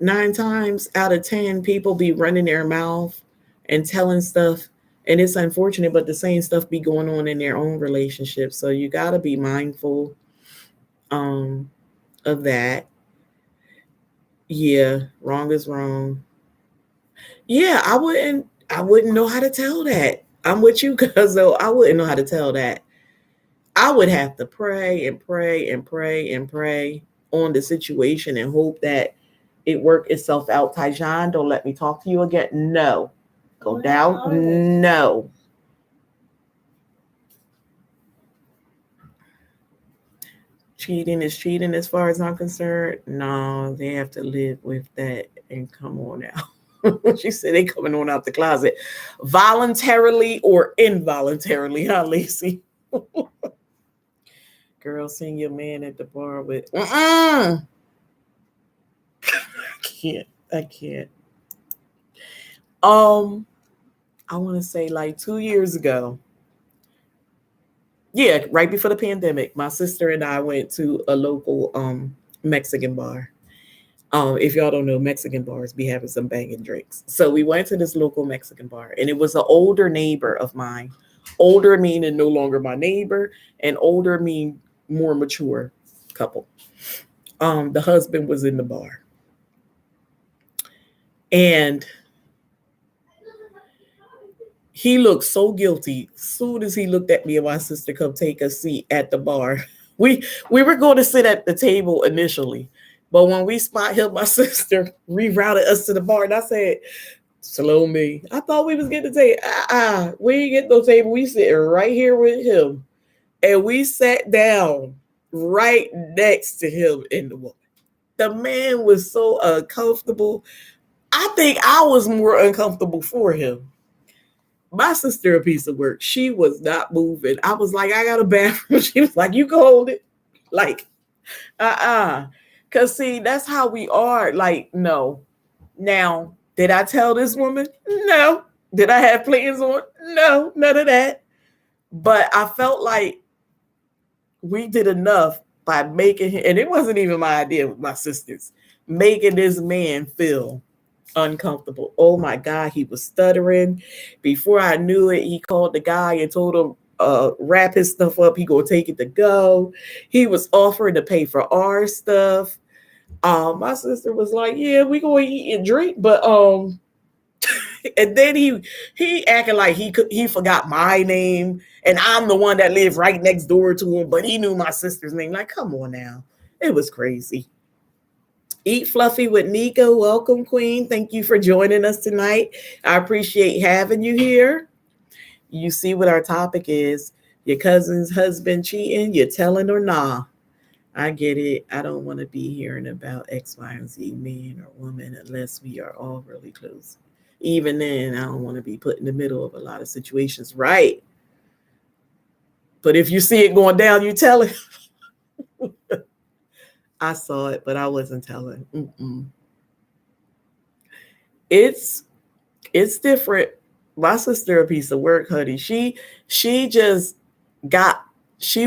9 times out of 10, people be running their mouth and telling stuff, and it's unfortunate, but the same stuff be going on in their own relationships. So you got to be mindful um, of that. Yeah, wrong is wrong. Yeah, I wouldn't know how to tell that. I'm with you, because though I wouldn't know how to tell that. I would have to pray and pray and pray and pray on the situation and hope that it work itself out. Tyjon, don't let me talk to you again. No. Go down. No. Cheating is cheating as far as I'm concerned. No, they have to live with that and come on out. She said they coming on out the closet. Voluntarily or involuntarily, huh, Lacey? Girl, seeing your man at the bar with I can't. I can't. Um, I want to say like 2 years ago. Yeah, right before the pandemic, my sister and I went to a local Mexican bar. If y'all don't know, Mexican bars be having some banging drinks. So we went to this local Mexican bar, and it was an older neighbor of mine. Older meaning no longer my neighbor, and older mean more mature couple. The husband was in the bar, and he looked so guilty. Soon as he looked at me and my sister come take a seat at the bar, we were going to sit at the table initially, but when we spot him, my sister rerouted us to the bar, and I said, "Slow me. I thought we was getting to take. We ain't get no table. We sitting right here with him, and we sat down right next to him in the bar. The man was so uncomfortable. I think I was more uncomfortable for him. My sister, a piece of work. She was not moving. I was like, I got a bathroom. She was like, you can hold it. Like, Cause see, that's how we are. Like, no. Now, did I tell this woman? No. Did I have plans on? No, none of that. But I felt like we did enough by making him, and it wasn't even my idea with my sisters, making this man feel uncomfortable. Oh my God, he was stuttering. Before I knew it, he called the guy and told him wrap his stuff up. He gonna take it to go. He was offering to pay for our stuff. My sister was like, "Yeah, we gonna eat and drink," but and then he acting like he forgot my name, and I'm the one that lived right next door to him, but he knew my sister's name. Like, come on now, it was crazy. Eat Fluffy with Nika. Welcome, Queen. Thank you for joining us tonight. I appreciate having you here. You see what our topic is. Your cousin's husband cheating, you're telling or nah. I get it. I don't want to be hearing about X, Y, and Z, man or woman, unless we are all really close. Even then, I don't want to be put in the middle of a lot of situations. Right. But if you see it going down, you tell it. I saw it, but I wasn't telling. It's different. My sister a piece of work, honey. She just got she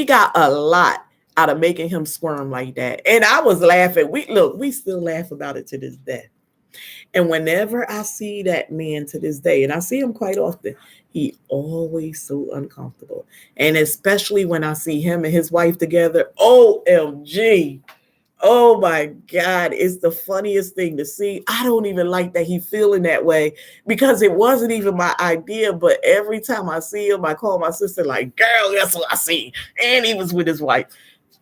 got a lot out of making him squirm like that. And I was laughing. We still laugh about it to this day. And whenever I see that man to this day, and I see him quite often, he always so uncomfortable. And especially when I see him and his wife together, OMG. Oh my God, it's the funniest thing to see. I don't even like that he feeling that way because it wasn't even my idea. But every time I see him, I call my sister like, girl, that's what I see. And he was with his wife.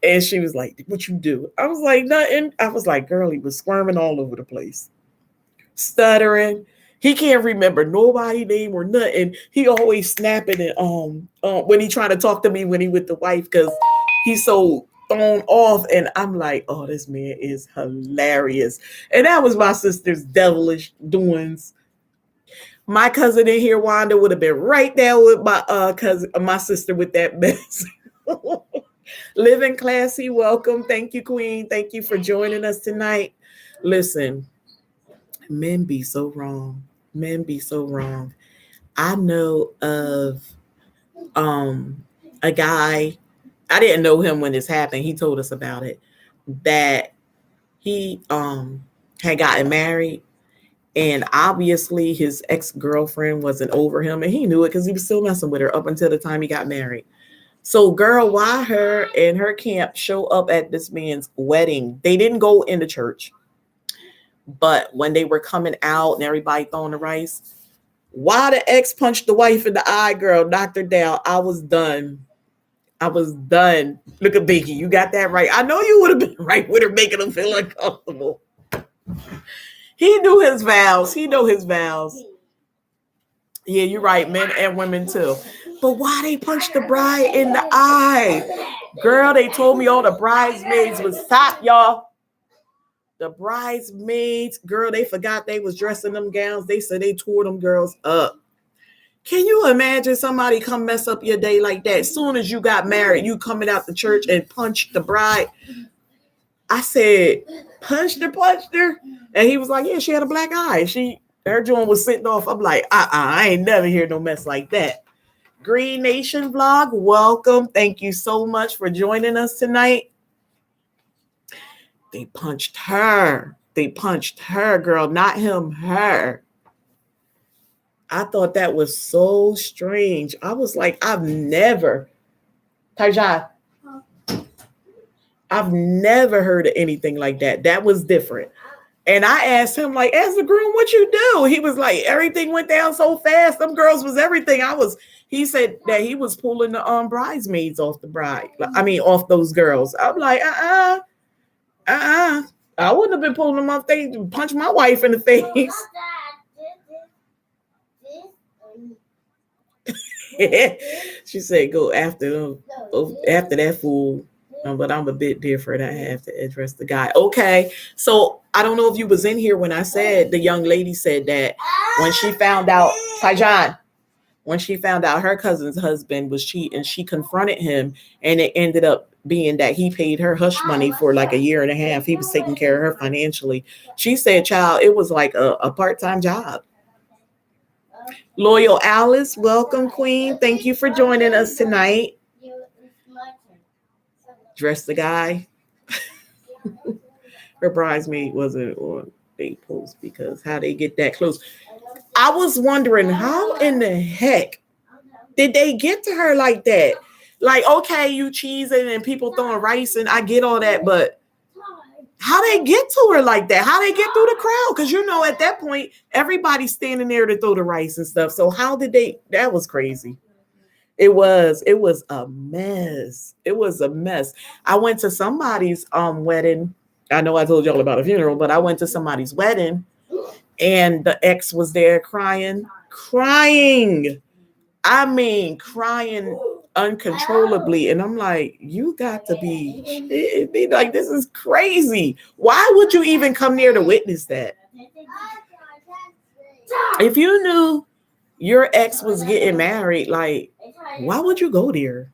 And she was like, what you do? I was like, nothing. I was like, girl, he was squirming all over the place. Stuttering. He can't remember nobody name or nothing. He always snapping and when he trying to talk to me when he with the wife because he's so thrown off. And I'm like, oh, this man is hilarious. And that was my sister's devilish doings. My cousin in here, Wanda, would have been right there with my sister with that mess. Living classy, welcome. Thank you, Queen. Thank you for joining us tonight. Listen, men be so wrong. Men be so wrong. I know of a guy. I didn't know him when this happened. He told us about it. That he had gotten married, and obviously his ex-girlfriend wasn't over him, and he knew it because he was still messing with her up until the time he got married. So, girl, why her and her camp show up at this man's wedding? They didn't go in the church. But when they were coming out and everybody throwing the rice, why the ex punched the wife in the eye, girl, knocked her down. I was done. Look at Binky. You got that right. I know you would have been right with her, making him feel uncomfortable. He knew his vows. He know his vows. Yeah, you're right. Men and women too. But why they punched the bride in the eye? Girl, they told me all the bridesmaids was fat, y'all. The bridesmaids, girl, they forgot they was dressing them gowns. They said they tore them girls up. Can you imagine somebody come mess up your day like that? As soon as you got married, you coming out the church and punch the bride. I said, punched her. And he was like, yeah, she had a black eye. Her joint was sitting off. I'm like, I ain't never hear no mess like that. Green Nation vlog, welcome. Thank you so much for joining us tonight. They punched her. Girl, not him, her. I thought that was so strange. I was like, I've never heard of anything like that. That was different. And I asked him, like, as the groom, what you do? He was like, everything went down so fast. Them girls was everything. He said that he was pulling the bridesmaids off the bride. Off those girls. I'm like, I wouldn't have been pulling them off. They punched my wife in the face. She said, go after them, after that fool. But I'm a bit different. I have to address the guy. Okay. So I don't know if you was in here when I said the young lady said that when she found out, when she found out her cousin's husband was cheating, she confronted him, and it ended up being that he paid her hush money for like a year and a half. He was taking care of her financially. She said, child, it was like a part-time job. Loyal Alice, welcome, Queen. Thank you for joining us tonight. Dress the guy. Her bridesmaid wasn't on they post because how they get that close. I was wondering how in the heck did they get to her like that? Like, okay, you cheesing and people throwing rice, and I get all that, but how they get to her like that? How they get through the crowd? Because at that point, everybody's standing there to throw the rice and stuff. So how did they? That was crazy. It was a mess. I went to somebody's wedding. I know I told y'all about a funeral, but I went to somebody's wedding and the ex was there crying, crying. I mean, crying uncontrollably. And I'm like, you got to be like, this is crazy. Why would you even come near to witness that? If you knew your ex was getting married, like, why would you go there?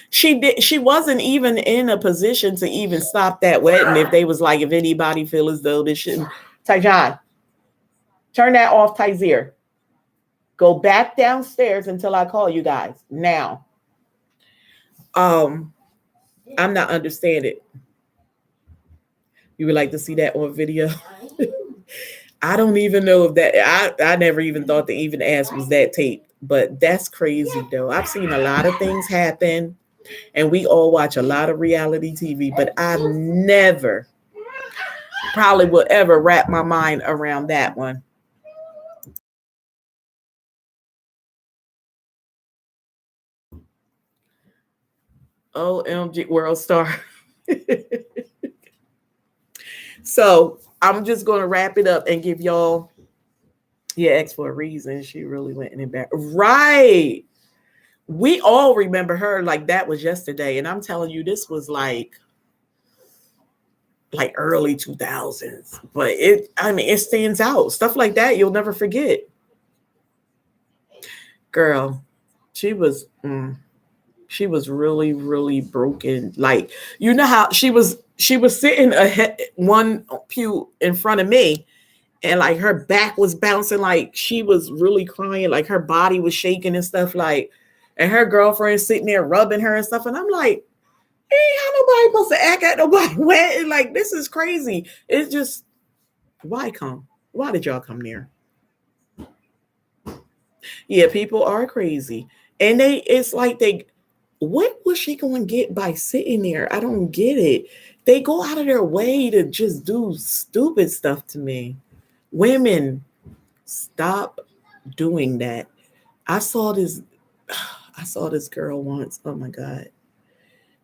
She wasn't even in a position to even stop that wedding if they was like, if anybody feel as though this shouldn't. Tyjon, turn that off, Tyzier. Go back downstairs until I call you guys. Now. I'm not understanding. You would like to see that on video? I don't even know if that I never even thought to even ask was that tape, but that's crazy though. I've seen a lot of things happen and we all watch a lot of reality TV, but I've never probably will ever wrap my mind around that one. OMG World Star. So I'm just going to wrap it up and give y'all. Yeah, X for a reason. She really went in and back. Right. We all remember her like that was yesterday. And I'm telling you, this was like early 2000s. But it stands out. Stuff like that you'll never forget. Girl, she was really, really broken. Like, you know how she was sitting one pew in front of me, and like her back was bouncing, like she was really crying, like her body was shaking and stuff, like, and her girlfriend sitting there rubbing her and stuff. And I'm like, ain't how nobody supposed to act at nobody wet. Like, this is crazy. It's just, why come? Why did y'all come there? Yeah, people are crazy. And it's like what was she going to get by sitting there? I don't get it. They go out of their way to just do stupid stuff to me. Women, stop doing that. I saw this girl once. Oh my God.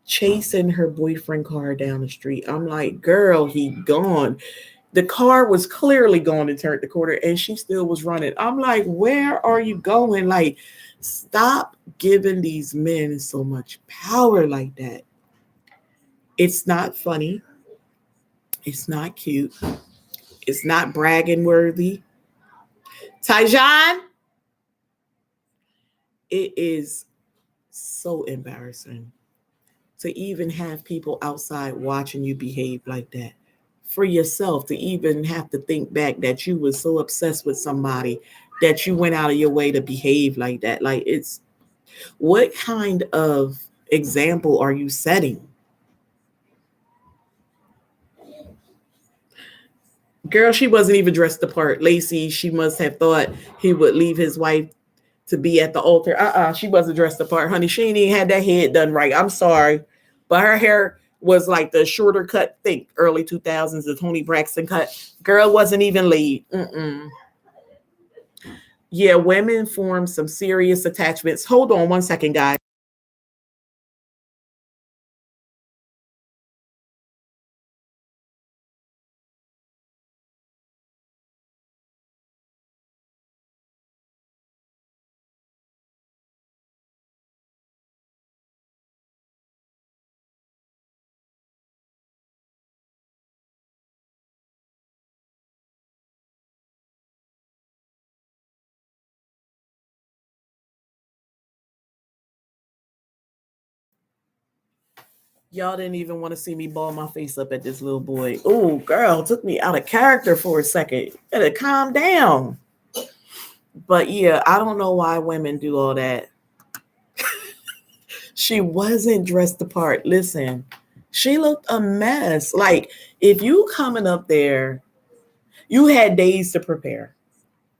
Chasing her boyfriend car down the street. I'm like, girl, he gone. The car was clearly going to turn the corner and she still was running. I'm like, where are you going? Like, stop giving these men so much power like that. It's not funny. It's not cute. It's not bragging worthy. Tyjon, it is so embarrassing to even have people outside watching you behave like that. For yourself to even have to think back that you were so obsessed with somebody that you went out of your way to behave like that. Like, it's, what kind of example are you setting? Girl, she wasn't even dressed the part. Lacey, she must have thought he would leave his wife to be at the altar. She wasn't dressed the part, honey. She ain't even had that head done right. I'm sorry. But her hair was like the shorter cut, think early 2000s, the Toni Braxton cut. Girl wasn't even laid. Yeah, women form some serious attachments. Hold on one second, guys. Y'all didn't even want to see me ball my face up at this little boy. Oh, girl, took me out of character for a second. Gotta calm down. But yeah, I don't know why women do all that. She wasn't dressed the part. Listen, she looked a mess. Like, if you coming up there, you had days to prepare.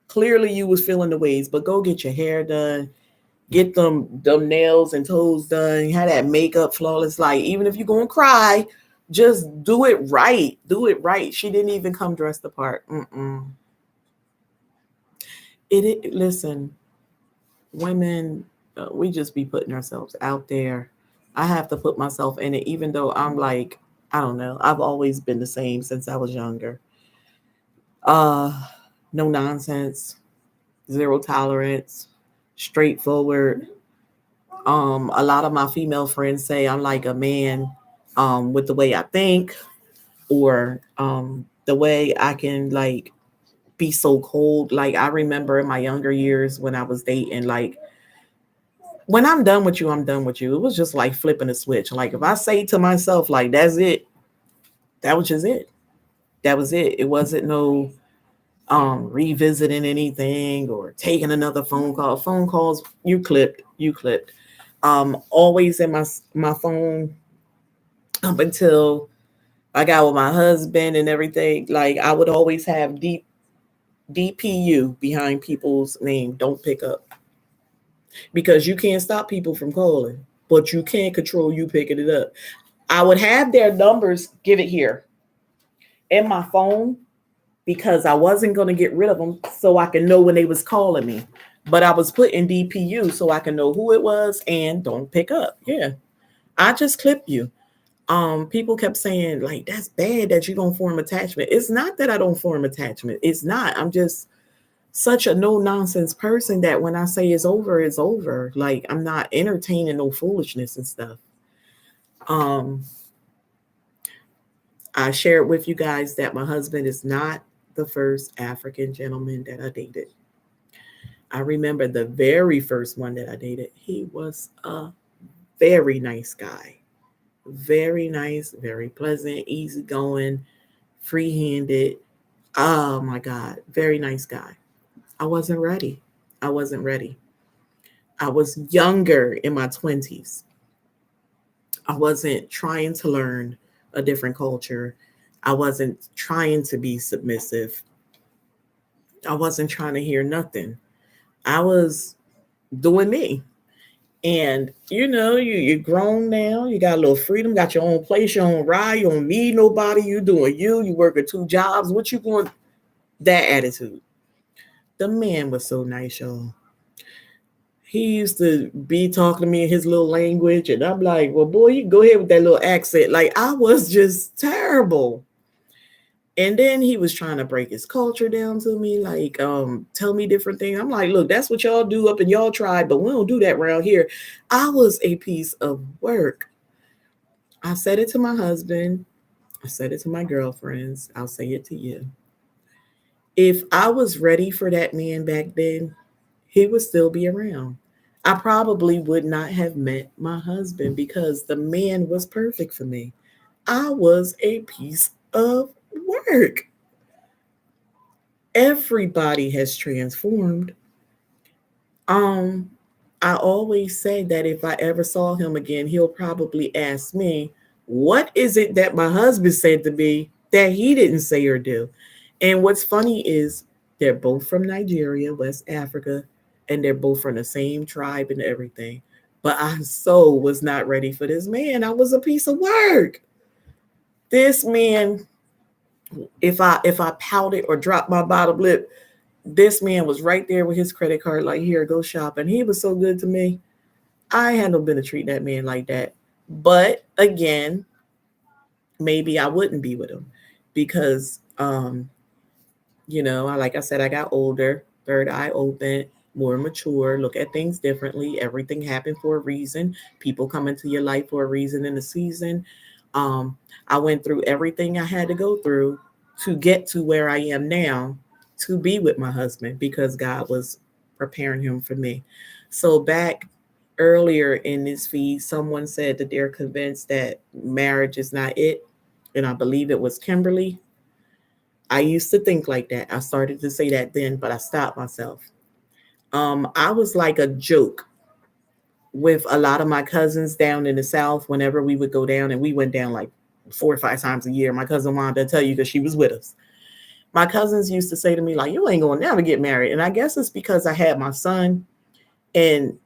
Clearly you was feeling the ways, but go get your hair done, get them nails and toes done, have that makeup flawless. Like, even if you're gonna cry, just do it right. Do it right. She didn't even come dressed the part. Listen, women, we just be putting ourselves out there. I have to put myself in it, even though I'm like, I don't know. I've always been the same since I was younger. Uh, no nonsense, zero tolerance, straightforward. A lot of my female friends say I'm like a man, with the way I think, or the way I can like be so cold. Like I remember in my younger years when I was dating, like when I'm done with you, I'm done with you. It was just like flipping a switch. Like if I say to myself, like that's it, that was just it. That was it. It wasn't no revisiting anything or taking another phone call. Phone calls, you clipped. Always in my phone up until I got with my husband and everything. Like I would always have DPU behind people's name. Don't pick up because you can't stop people from calling, but you can control you picking it up. I would have their numbers, give it here in my phone because I wasn't going to get rid of them so I can know when they was calling me. But I was putting DPU so I can know who it was and don't pick up. Yeah. I just clip you. People kept saying like that's bad that you don't form attachment. It's not that I don't form attachment. It's not. I'm just such a no nonsense person that when I say it's over, it's over. Like I'm not entertaining no foolishness and stuff. Um, I shared with you guys that my husband is not the first African gentleman that I dated. I remember the very first one that I dated. He was a very nice guy. Very nice, very pleasant, easygoing, free-handed. Oh my God, very nice guy. I wasn't ready. I wasn't ready. I was younger in my 20s. I wasn't trying to learn a different culture. I wasn't trying to be submissive. I wasn't trying to hear nothing. I was doing me. And you're grown now. You got a little freedom, got your own place, your own ride. You don't need nobody. You doing you. You working two jobs. What you going? That attitude. The man was so nice, y'all. He used to be talking to me in his little language, and I'm like, well, boy, you can go ahead with that little accent. Like I was just terrible. And then he was trying to break his culture down to me, like tell me different things. I'm like, look, that's what y'all do up in y'all tribe, but we don't do that around here. I was a piece of work. I said it to my husband. I said it to my girlfriends. I'll say it to you. If I was ready for that man back then, he would still be around. I probably would not have met my husband because the man was perfect for me. I was a piece of work. Everybody has transformed. Um, I always say that if I ever saw him again, he'll probably ask me, what is it that my husband said to me that he didn't say or do? And what's funny is they're both from Nigeria, West Africa, and they're both from the same tribe and everything. But I so was not ready for this man. I was a piece of work. This man, if I pouted or dropped my bottom lip, this man was right there with his credit card, like, here, go shop. And he was so good to me. I hadn't been to treat that man like that. But again, maybe I wouldn't be with him because like I said, I got older, third eye open, more mature, look at things differently. Everything happened for a reason. People come into your life for a reason in the season. I went through everything I had to go through to get to where I am now, to be with my husband because God was preparing him for me. So back earlier in this feed, someone said that they're convinced that marriage is not it. And I believe it was Kimberly. I used to think like that. I started to say that then, but I stopped myself. I was like a joke with a lot of my cousins down in the South whenever we would go down, and we went down like 4 or 5 times a year. My cousin wanted to tell you because she was with us. My cousins used to say to me, like, you ain't gonna never get married. And I guess it's because I had my son and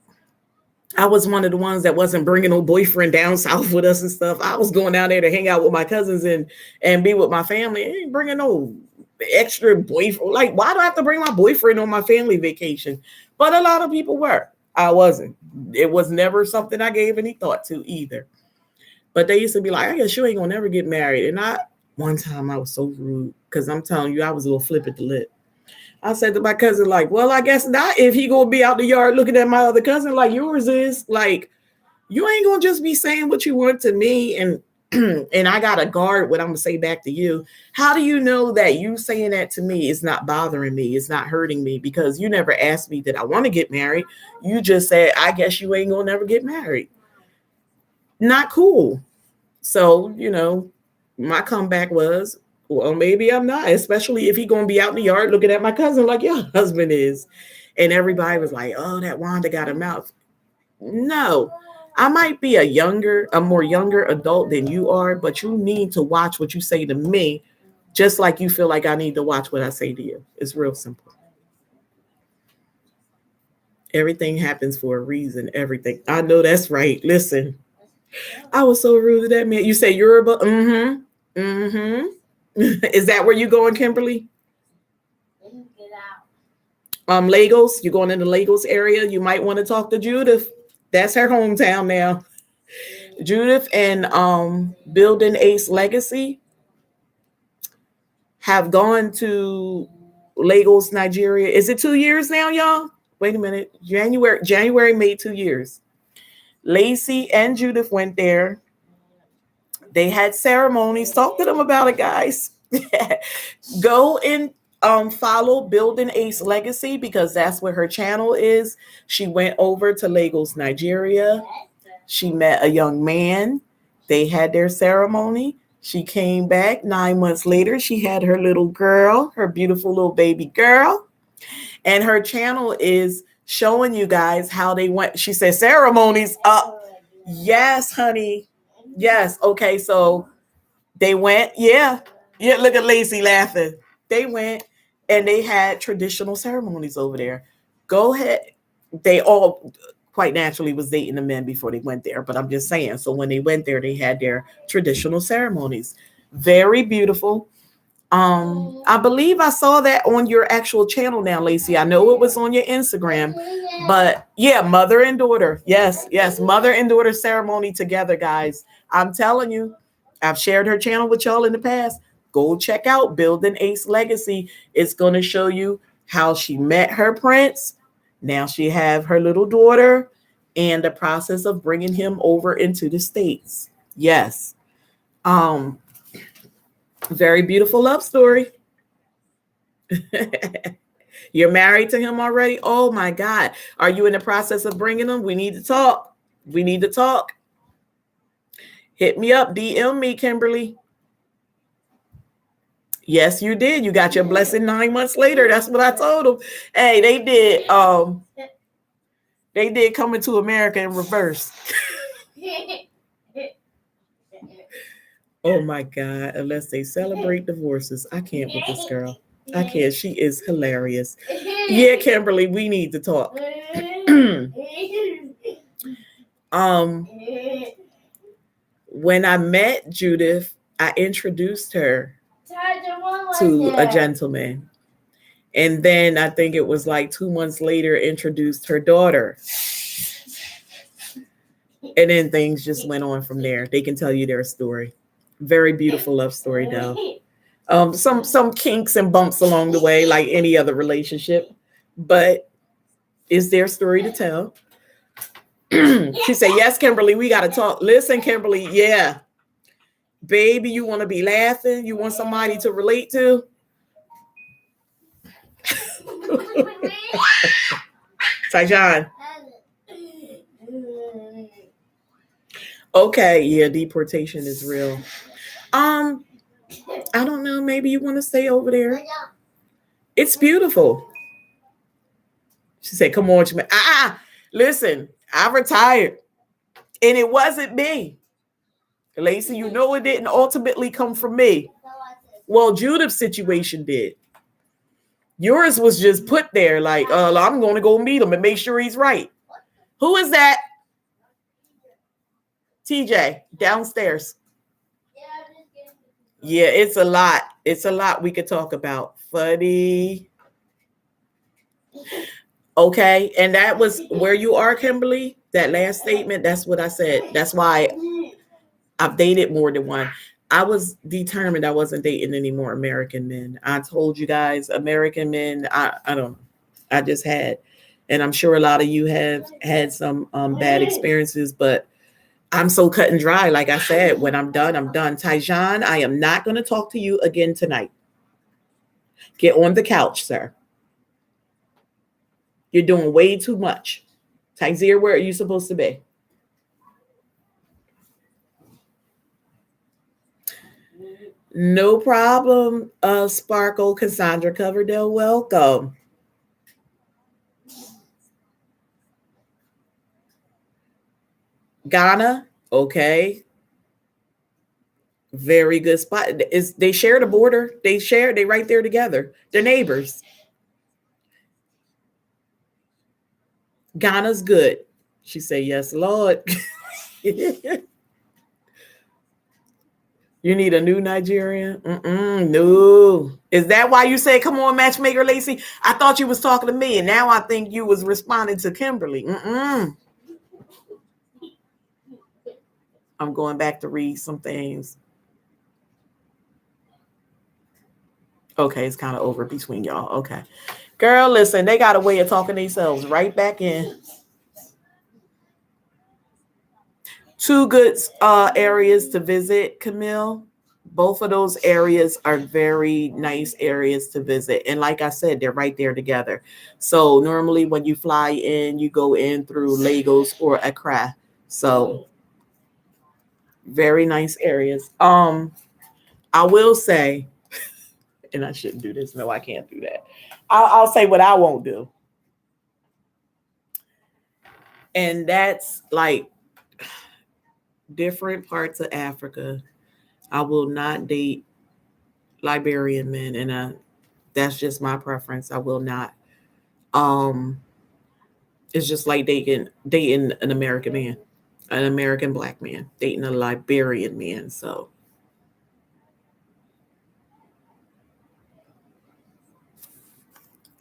I was one of the ones that wasn't bringing no boyfriend down south with us and stuff. I was going down there to hang out with my cousins and be with my family. I ain't bringing no extra boyfriend. Like, why do I have to bring my boyfriend on my family vacation? But a lot of people were. I wasn't. It was never something I gave any thought to either. But they used to be like, I guess you ain't gonna never get married. And one time I was so rude because I'm telling you, I was a little flip at the lip. I said to my cousin, like, well, I guess not if he gonna be out the yard looking at my other cousin like yours is. Like, you ain't gonna just be saying what you want to me and and I gotta guard what I'm gonna say back to you. How do you know that you saying that to me is not bothering me, it's not hurting me? Because you never asked me that I want to get married. You just said, I guess you ain't gonna never get married. Not cool. So, my comeback was, well, maybe I'm not, especially if he gonna be out in the yard looking at my cousin like your husband is. And everybody was like, oh, that Wanda got a mouth. No, I might be a more younger adult than you are, but you need to watch what you say to me, just like you feel like I need to watch what I say to you. It's real simple. Everything happens for a reason. Everything. I know that's right. Listen, I was so rude to that man. You say Yoruba? Mm-hmm. Mm-hmm. Is that where you going, Kimberly? Lagos. You going in the Lagos area? You might want to talk to Judith. That's her hometown now. Judith and Building Ace Legacy have gone to Lagos, Nigeria. Is it 2 years now, y'all? Wait a minute. January made 2 years. Lacey and Judith went there. They had ceremonies. Talk to them about it, guys. Go and follow Building Ace Legacy because that's where her channel is. She went over to Lagos, Nigeria. She met a young man. They had their ceremony. She came back 9 months later. She had her little girl, her beautiful little baby girl. And her channel is showing you guys how they went. She said ceremonies up. Yes, honey. Yes. Okay. So they went. Yeah. Yeah. Look at Lacey laughing. They went and they had traditional ceremonies over there. Go ahead. They all quite naturally was dating the men before they went there. But I'm just saying. So when they went there, they had their traditional ceremonies. Very beautiful. I believe I saw that on your actual channel now, Lacey. I know it was on your Instagram, but yeah, mother and daughter. Yes, yes, mother and daughter ceremony together, guys. I'm telling you, I've shared her channel with y'all in the past. Go check out Building Ace Legacy. It's going to show you how she met her prince. Now she have her little daughter and the process of bringing him over into the States. Yes. Very beautiful love story. You're married to him already? Oh my God. Are you in the process of bringing him? We need to talk. We need to talk. Hit me up. DM me, Kimberly. Yes, you did. You got your blessing 9 months later. That's what I told them. Hey, they did Coming to America in reverse. Oh my God. Unless they celebrate divorces. I can't with this girl. I can't. She is hilarious. Yeah, Kimberly, we need to talk. When I met Judith, I introduced her to a gentleman. And then I think it was like 2 months later, introduced her daughter. And then things just went on from there. They can tell you their story. Very beautiful love story, though. Some kinks and bumps along the way, like any other relationship, but it's their story to tell. She said, yes, Kimberly, we got to talk. Listen, Kimberly, yeah. Baby, you want to be laughing? You want somebody to relate to? Tyjon. Okay, yeah, deportation is real. I don't know. Maybe you want to stay over there. It's beautiful. She said, come on, listen, I retired. And it wasn't me. Lacey, you know it didn't ultimately come from me. Well, Judith's situation did. Yours was just put there like, I'm going to go meet him and make sure he's right. Who is that? TJ, downstairs. Yeah, it's a lot. It's a lot we could talk about. Funny. Okay, and that was where you are, Kimberly. That last statement, that's what I said. That's why I've dated more than one. I was determined I wasn't dating any more American men. I told you guys, American men, I don't know. I just had, and I'm sure a lot of you have had some bad experiences, but I'm so cut and dry. Like I said, when I'm done, I'm done. Tyjon, I am not going to talk to you again tonight. Get on the couch, sir. You're doing way too much. Tyzir, where are you supposed to be? No problem, Sparkle. Cassandra Coverdale, welcome. Ghana, okay. Very good spot. Is they share the border? They right there together. They're neighbors. Ghana's good. She said, yes, Lord. You need a new Nigerian? No. Is that why you said, come on, matchmaker Lacey? I thought you was talking to me, and now I think you was responding to Kimberly. I'm going back to read some things. Okay, it's kind of over between y'all. Okay. Girl, listen, they got a way of talking themselves right back in. Two good areas to visit, Camille. Both of those areas are very nice areas to visit. And like I said, they're right there together. So normally when you fly in, you go in through Lagos or Accra. So very nice areas. I will say, and I shouldn't do this. No, I can't do that. I'll say what I won't do. And that's like different parts of Africa. I will not date Liberian men, and that's just my preference. I will not. Um, it's just like dating an American man, an American black man, dating a Liberian man. So,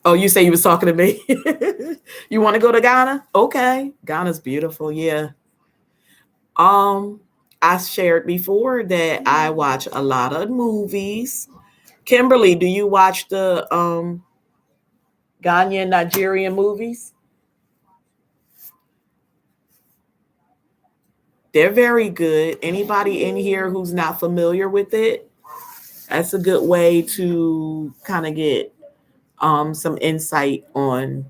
oh, you say you was talking to me? You want to go to Ghana? Okay, Ghana's beautiful. Yeah. Um, I shared before that I watch a lot of movies. Kimberly, do you watch the Ghanaian Nigerian movies? They're very good. Anybody in here who's not familiar with it, that's a good way to kind of get some insight on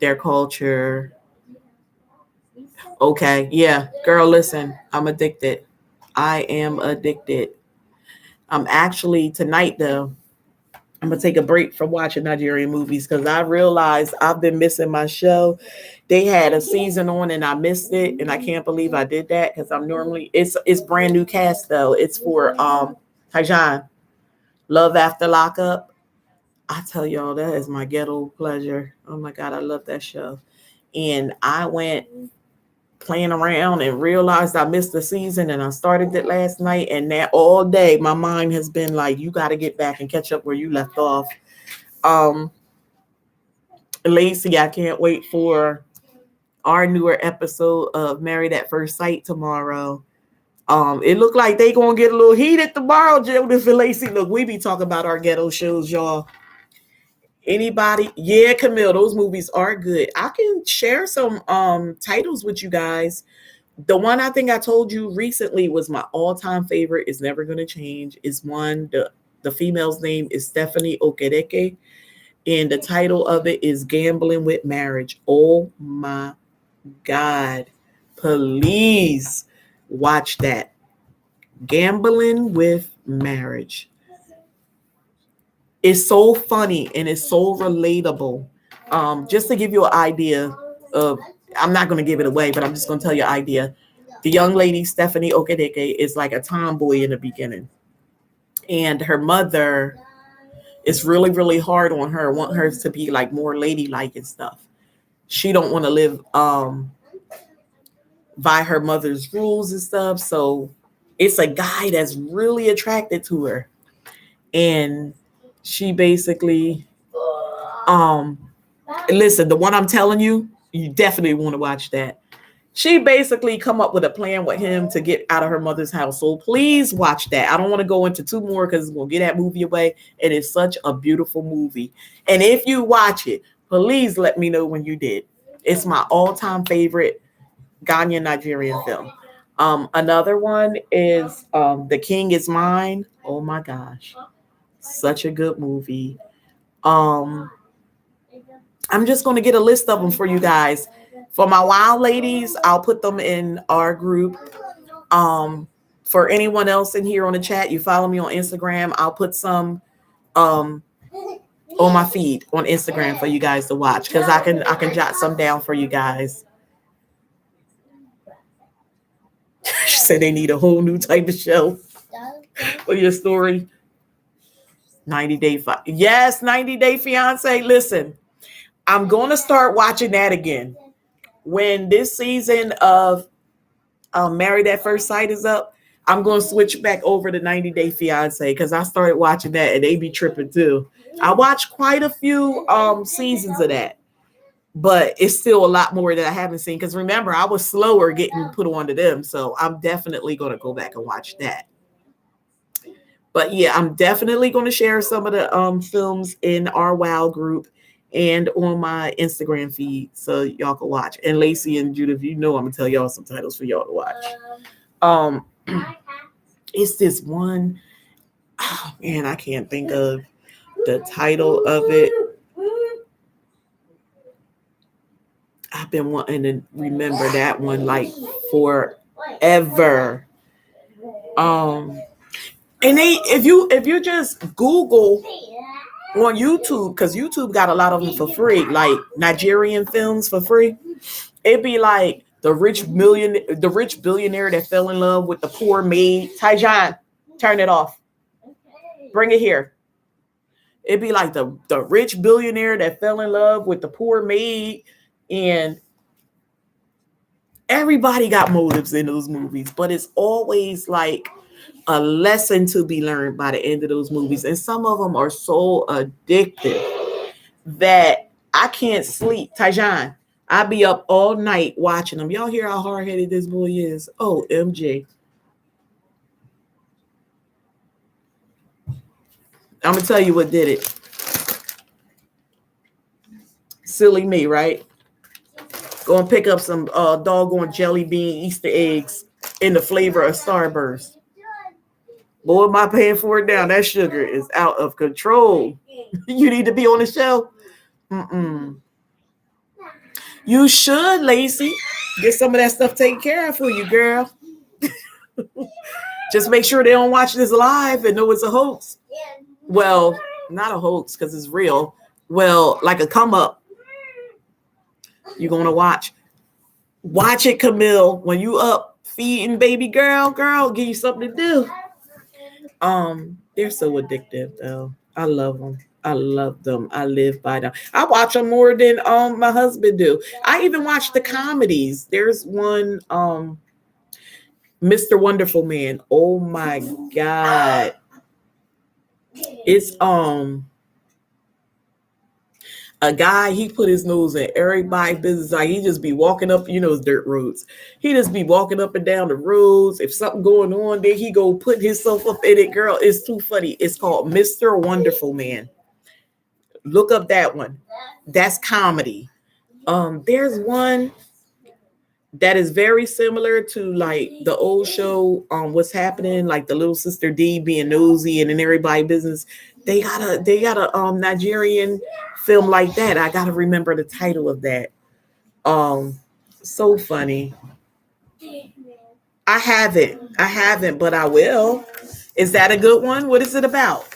their culture. Okay, yeah, girl, listen, I'm addicted. I am addicted. I'm actually tonight though. I'm gonna take a break from watching Nigerian movies because I realized I've been missing my show. They had a season on and I missed it, and I can't believe I did that because I'm normally it's brand new cast though. It's for Tyjon, Love After Lockup. I tell y'all that is my ghetto pleasure. Oh my god, I love that show. And I went playing around and realized I missed the season, and I started it last night, and that all day my mind has been like, you got to get back and catch up where you left off. um Lacey, I can't wait for our newer episode of Married at First Sight tomorrow. It looked like they gonna get a little heated tomorrow, Joseph and Lacey. Look, we be talking about our ghetto shows, y'all. Anybody? Yeah, Camille, those movies are good. I can share some titles with you guys. The one I think I told you recently was my all-time favorite. Is never gonna change. Is one the female's name is Stephanie Okereke, and the title of it is Gambling with Marriage. Oh my God, please watch that. Gambling with Marriage. It's so funny and it's so relatable. Just to give you an idea of, I'm not going to give it away, but I'm just going to tell you an idea. The young lady, Stephanie Okedeke, is like a tomboy in the beginning. And her mother is really, really hard on her, want her to be like more ladylike and stuff. She don't want to live by her mother's rules and stuff. So it's a guy that's really attracted to her. And she basically listen, the one I'm telling you, you definitely want to watch that. She basically come up with a plan with him to get out of her mother's house. So please watch that. I don't want to go into two more because it's going to get that movie away. It is such a beautiful movie. And if you watch it, please let me know when you did. It's my all-time favorite Ghanaian Nigerian film. Another one is The King Is Mine. Oh my gosh. Such a good movie. Um, I'm just going to get a list of them for you guys. For my wild ladies, I'll put them in our group. For anyone else in here on the chat, you follow me on Instagram. I'll put some on my feed on Instagram for you guys to watch because I can jot some down for you guys. She said they need a whole new type of show for your story. 90 Day Yes, 90 Day Fiance. Listen, I'm going to start watching that again. When this season of Married at First Sight is up, I'm going to switch back over to 90 Day Fiance because I started watching that and they be tripping too. I watched quite a few seasons of that, but it's still a lot more that I haven't seen because remember, I was slower getting put on to them. So I'm definitely going to go back and watch that. But yeah, I'm definitely going to share some of the films in our WOW group and on my Instagram feed so y'all can watch. And Lacey and Judith, you know I'm gonna tell y'all some titles for y'all to watch. It's this one, oh man, I can't think of the title of it. I've been wanting to remember that one like forever. And if you just Google on YouTube, because YouTube got a lot of them for free, like Nigerian films for free. It'd be like the rich billionaire that fell in love with the poor maid. Tyjon, turn it off. Bring it here. It'd be like the rich billionaire that fell in love with the poor maid, and everybody got motives in those movies, but it's always like a lesson to be learned by the end of those movies. And some of them are so addictive that I can't sleep. Tyjon, I be up all night watching them. Y'all hear how hard-headed this boy is? Oh, MJ. I'm going to tell you what did it. Silly me, right? Go and pick up some doggone jelly bean Easter eggs in the flavor of Starburst. Boy, am I paying for it now? That sugar is out of control. You need to be on the show. You should, Lacey. Get some of that stuff taken care of for you, girl. Just make sure they don't watch this live and know it's a hoax. Well, not a hoax because it's real. Well, like a come up. You're going to watch. Watch it, Camille. When you up feeding baby girl, give you something to do. They're so addictive though. I love them. I love them. I live by them. I watch them more than my husband do. I even watch the comedies. There's one Mr. Wonderful Man. Oh my God. It's a guy, he put his nose in everybody's business. Like he just be walking up, dirt roads. He just be walking up and down the roads. If something going on there, he go put himself up in it. Girl, it's too funny. It's called Mr. Wonderful Man. Look up that one. That's comedy. There's one that is very similar to like the old show What's Happening, like the little sister D being nosy and in everybody's business. They got a Nigerian film like that. I gotta remember the title of that. So funny. I haven't, but I will. Is that a good one? What is it about?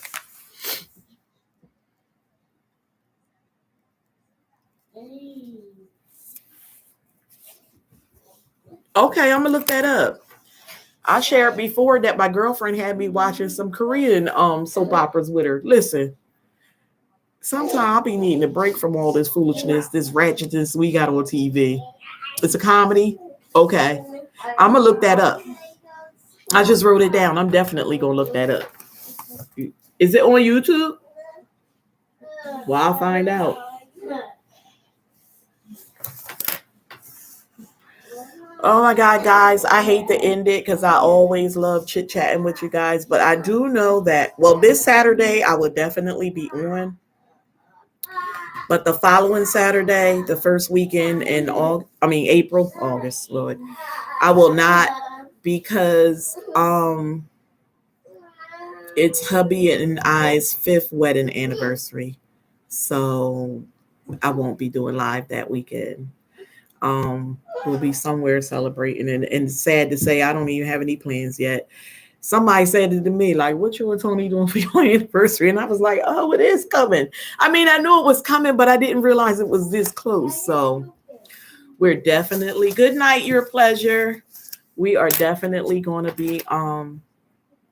Okay, I'm gonna look that up. I shared before that my girlfriend had me watching some Korean soap operas with her. Listen, sometimes I'll be needing a break from all this foolishness, this ratchetness we got on TV. It's a comedy. Okay, I'm gonna look that up. I just wrote it down. I'm definitely gonna look that up. Is it on YouTube? Well, I'll find out. Oh my God, guys, I hate to end it because I always love chit chatting with you guys. But I do know that, well, this Saturday I will definitely be on. But the following Saturday, the first weekend in April, August, Lord, I will not because it's hubby and I's fifth wedding anniversary. So I won't be doing live that weekend. We'll be somewhere celebrating, and sad to say I don't even have any plans yet. Somebody said it to me, like, what you and Tony doing for your anniversary? And I was like, oh, it is coming. I mean, I knew it was coming, but I didn't realize it was this close. So we're definitely, good night, your pleasure. We are definitely going to be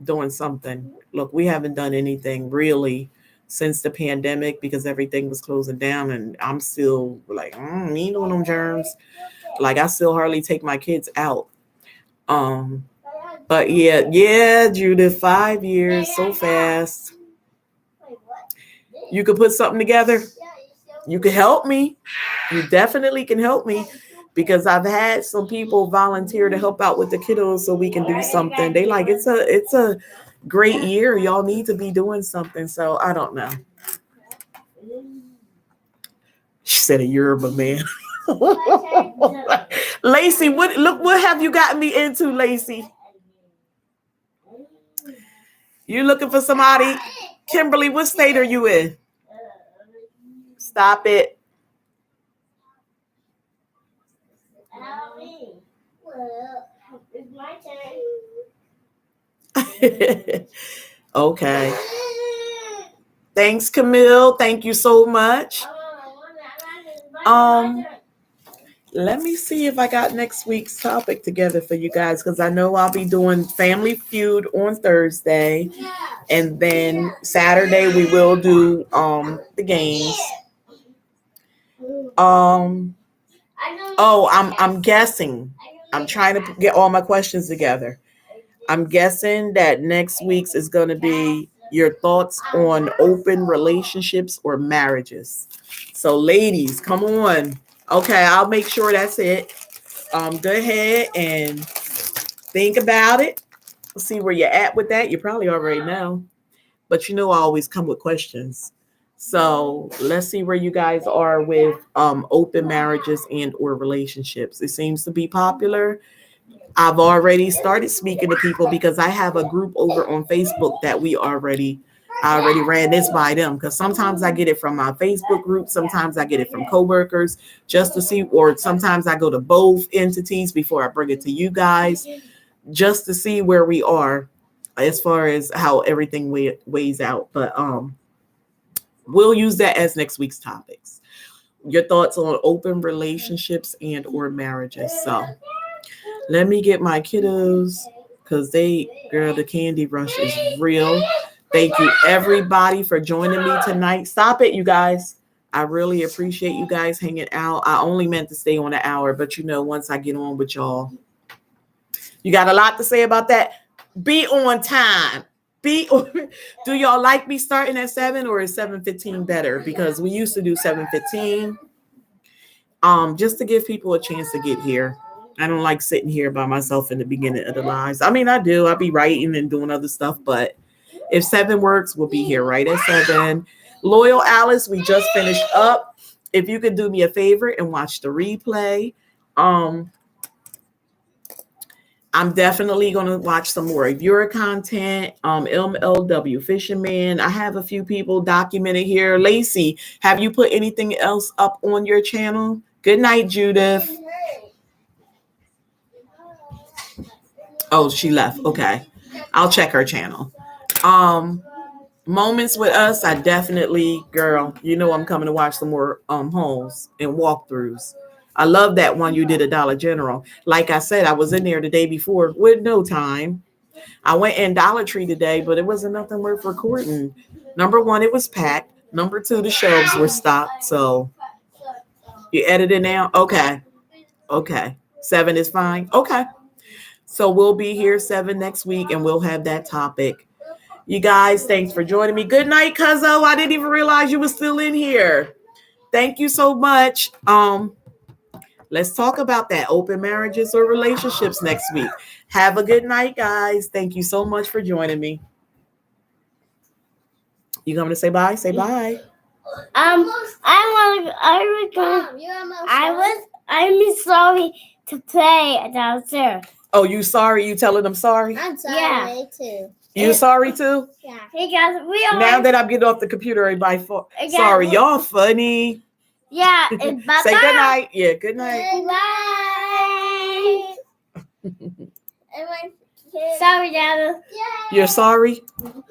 doing something. Look, we haven't done anything really since the pandemic because everything was closing down, and I'm still like, you know them germs. Like I still hardly take my kids out. Um, but yeah, Judith, 5 years so fast. You could put something together. You could help me. You definitely can help me because I've had some people volunteer to help out with the kiddos so we can do something. They like it's a great year. Y'all need to be doing something. So I don't know. She said a Yoruba man. Lacey, what have you gotten me into, Lacey? You looking for somebody? Kimberly, what state are you in? Stop it. It's my turn. Okay. Thanks, Camille. Thank you so much. Let me see if I got next week's topic together for you guys because I know I'll be doing Family Feud on Thursday, and then Saturday we will do the games. I'm guessing. I'm trying to get all my questions together. I'm guessing that next week's is going to be your thoughts on open relationships or marriages. So, ladies, come on. Okay, I'll make sure that's it. Go ahead and think about it. See where you're at with that. You probably already know, but you know I always come with questions. So let's see where you guys are with open marriages and or relationships. It seems to be popular. I've already started speaking to people because I have a group over on Facebook that I already ran this by them because sometimes I get it from my Facebook group, sometimes I get it from coworkers just to see, or sometimes I go to both entities before I bring it to you guys just to see where we are as far as how everything weighs out. But we'll use that as next week's topics. Your thoughts on open relationships and or marriages. So let me get my kiddos because the candy rush is real. Thank you everybody for joining me tonight. Stop it, you guys. I really appreciate you guys hanging out. I only meant to stay on an hour, but once I get on with y'all, you got a lot to say about that. Be on time. Do y'all like me starting at 7 or is 7:15 better? Because we used to do 7:15. Just to give people a chance to get here. I don't like sitting here by myself in the beginning of the lives. I mean, I do. I'll be writing and doing other stuff, but if 7 works, we'll be here right at 7. Loyal Alice, we just finished up. If you could do me a favor and watch the replay, I'm definitely going to watch some more of your content. MLW Fisherman. I have a few people documented here. Lacey, have you put anything else up on your channel? Good night, Judith. Oh, she left. Okay. I'll check her channel. Moments with Us, I definitely, girl, I'm coming to watch some more hauls and walkthroughs. I love that one you did at Dollar General. Like I said, I was in there the day before with no time. I went in Dollar Tree today, but it wasn't nothing worth recording. Number one, it was packed. Number two, the shelves were stocked. So you edited now? Okay. 7 is fine. Okay. So we'll be here 7 next week and we'll have that topic. You guys, thanks for joining me. Good night, Cuzzo. I didn't even realize you were still in here. Thank you so much. Let's talk about that, open marriages or relationships, next week. Have a good night, guys. Thank you so much for joining me. You coming to say bye? Say bye.
I'm sorry to play downstairs.
Oh, you sorry? You telling them sorry?
I'm sorry,
Yeah.
too.
You sorry too?
Yeah.
Hey guys, we are
Now that I'm getting off the computer, everybody sorry. Y'all funny.
Yeah, and bye-bye.
Say good night. Yeah, good night.
Bye. Sorry, Dada.
You're sorry?
No,